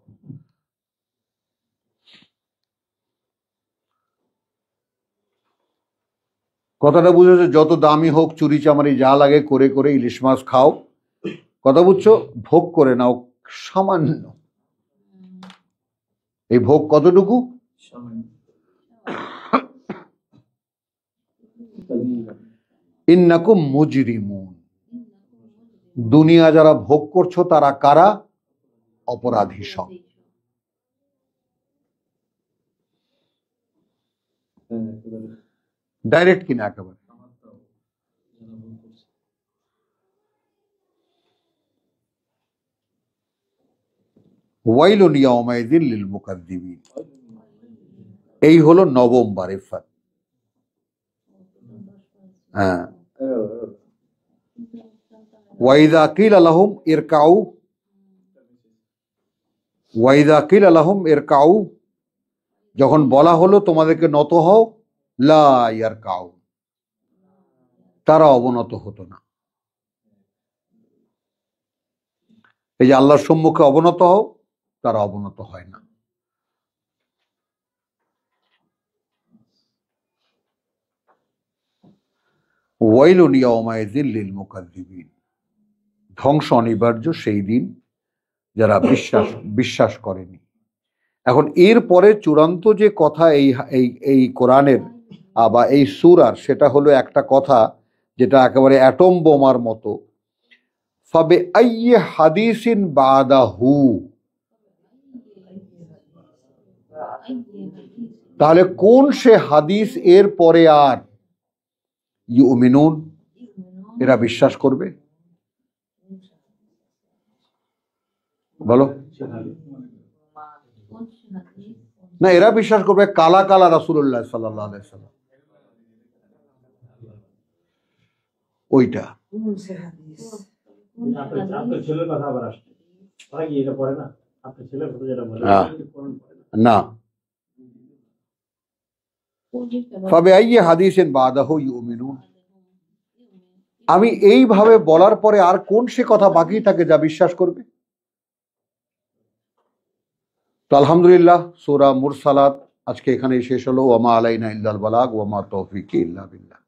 কথাটা বুঝেছো? যত দামি হোক, চুরি চামারি যা লাগে করে করে ইলিশ মাছ খাও। কথা বুঝছো? ভোগ করে নাও সামান্য। এই ভোগ কতটুকু? ইন্নাকুম মুজরিমুন। দুনিয়া যারা ভোগ করছো তারা কারা? অপরাধী সব। ডাইরেক্ট কিনা একেবারে। ওয়াইলুন ইয়াউমাইযিন লিল মুকাজ্জিবিন। এই হলো নবম বার ইফাত। হ্যাঁ। ওয়াইদা কিলা লাহুম ইরকাউ, ওয়াইদা কিলা লাহুম ইরকাউ, যখন বলা হলো তোমাদেরকে নত হও, লা ইয়ারকাউ, তারা অবনত হতো না। এই যে আল্লাহর সম্মুখে অবনত হও, তারা অবনত হয় না। ওয়াইলুন ইয়াউমাইযিন লিল মুকাজ্জিবিন। ধ্বংস অনিবার্য সেই দিন যারা বিশ্বাস করেনি। এখন এর পরে চূড়ান্ত যে কথা এই কোরআনের বা এই সূরার, সেটা হলো একটা কথা যেটা একেবারে অ্যাটম বোমার মতো। ফাবে আইয়ি হাদিসিন বাদাহু, তাহলে কোন সে হাদিস এর পরে আর ইউমিনুন, এরা বিশ্বাস করবে? বলো না, এরা বিশ্বাস করবে কালা কালা রাসূলুল্লাহ সাল্লাল্লাহু আলাইহি ওয়াসাল্লাম, ওইটা। না, ফাবে আইয়ি হাদিসিন বাদাহু ইউমিনুন, আমি এইভাবে বলার পরে আর কোন সে কথা বাকি থাকে যা বিশ্বাস করবে? তো আলহামদুলিল্লাহ, সূরা মুরসালাত আজকে এখানেই শেষ হলো। ওয়া মা আলাইনা ইল্লাল বালাগ ওয়া মা তৌফিকি ইল্লা বিল্লাহ।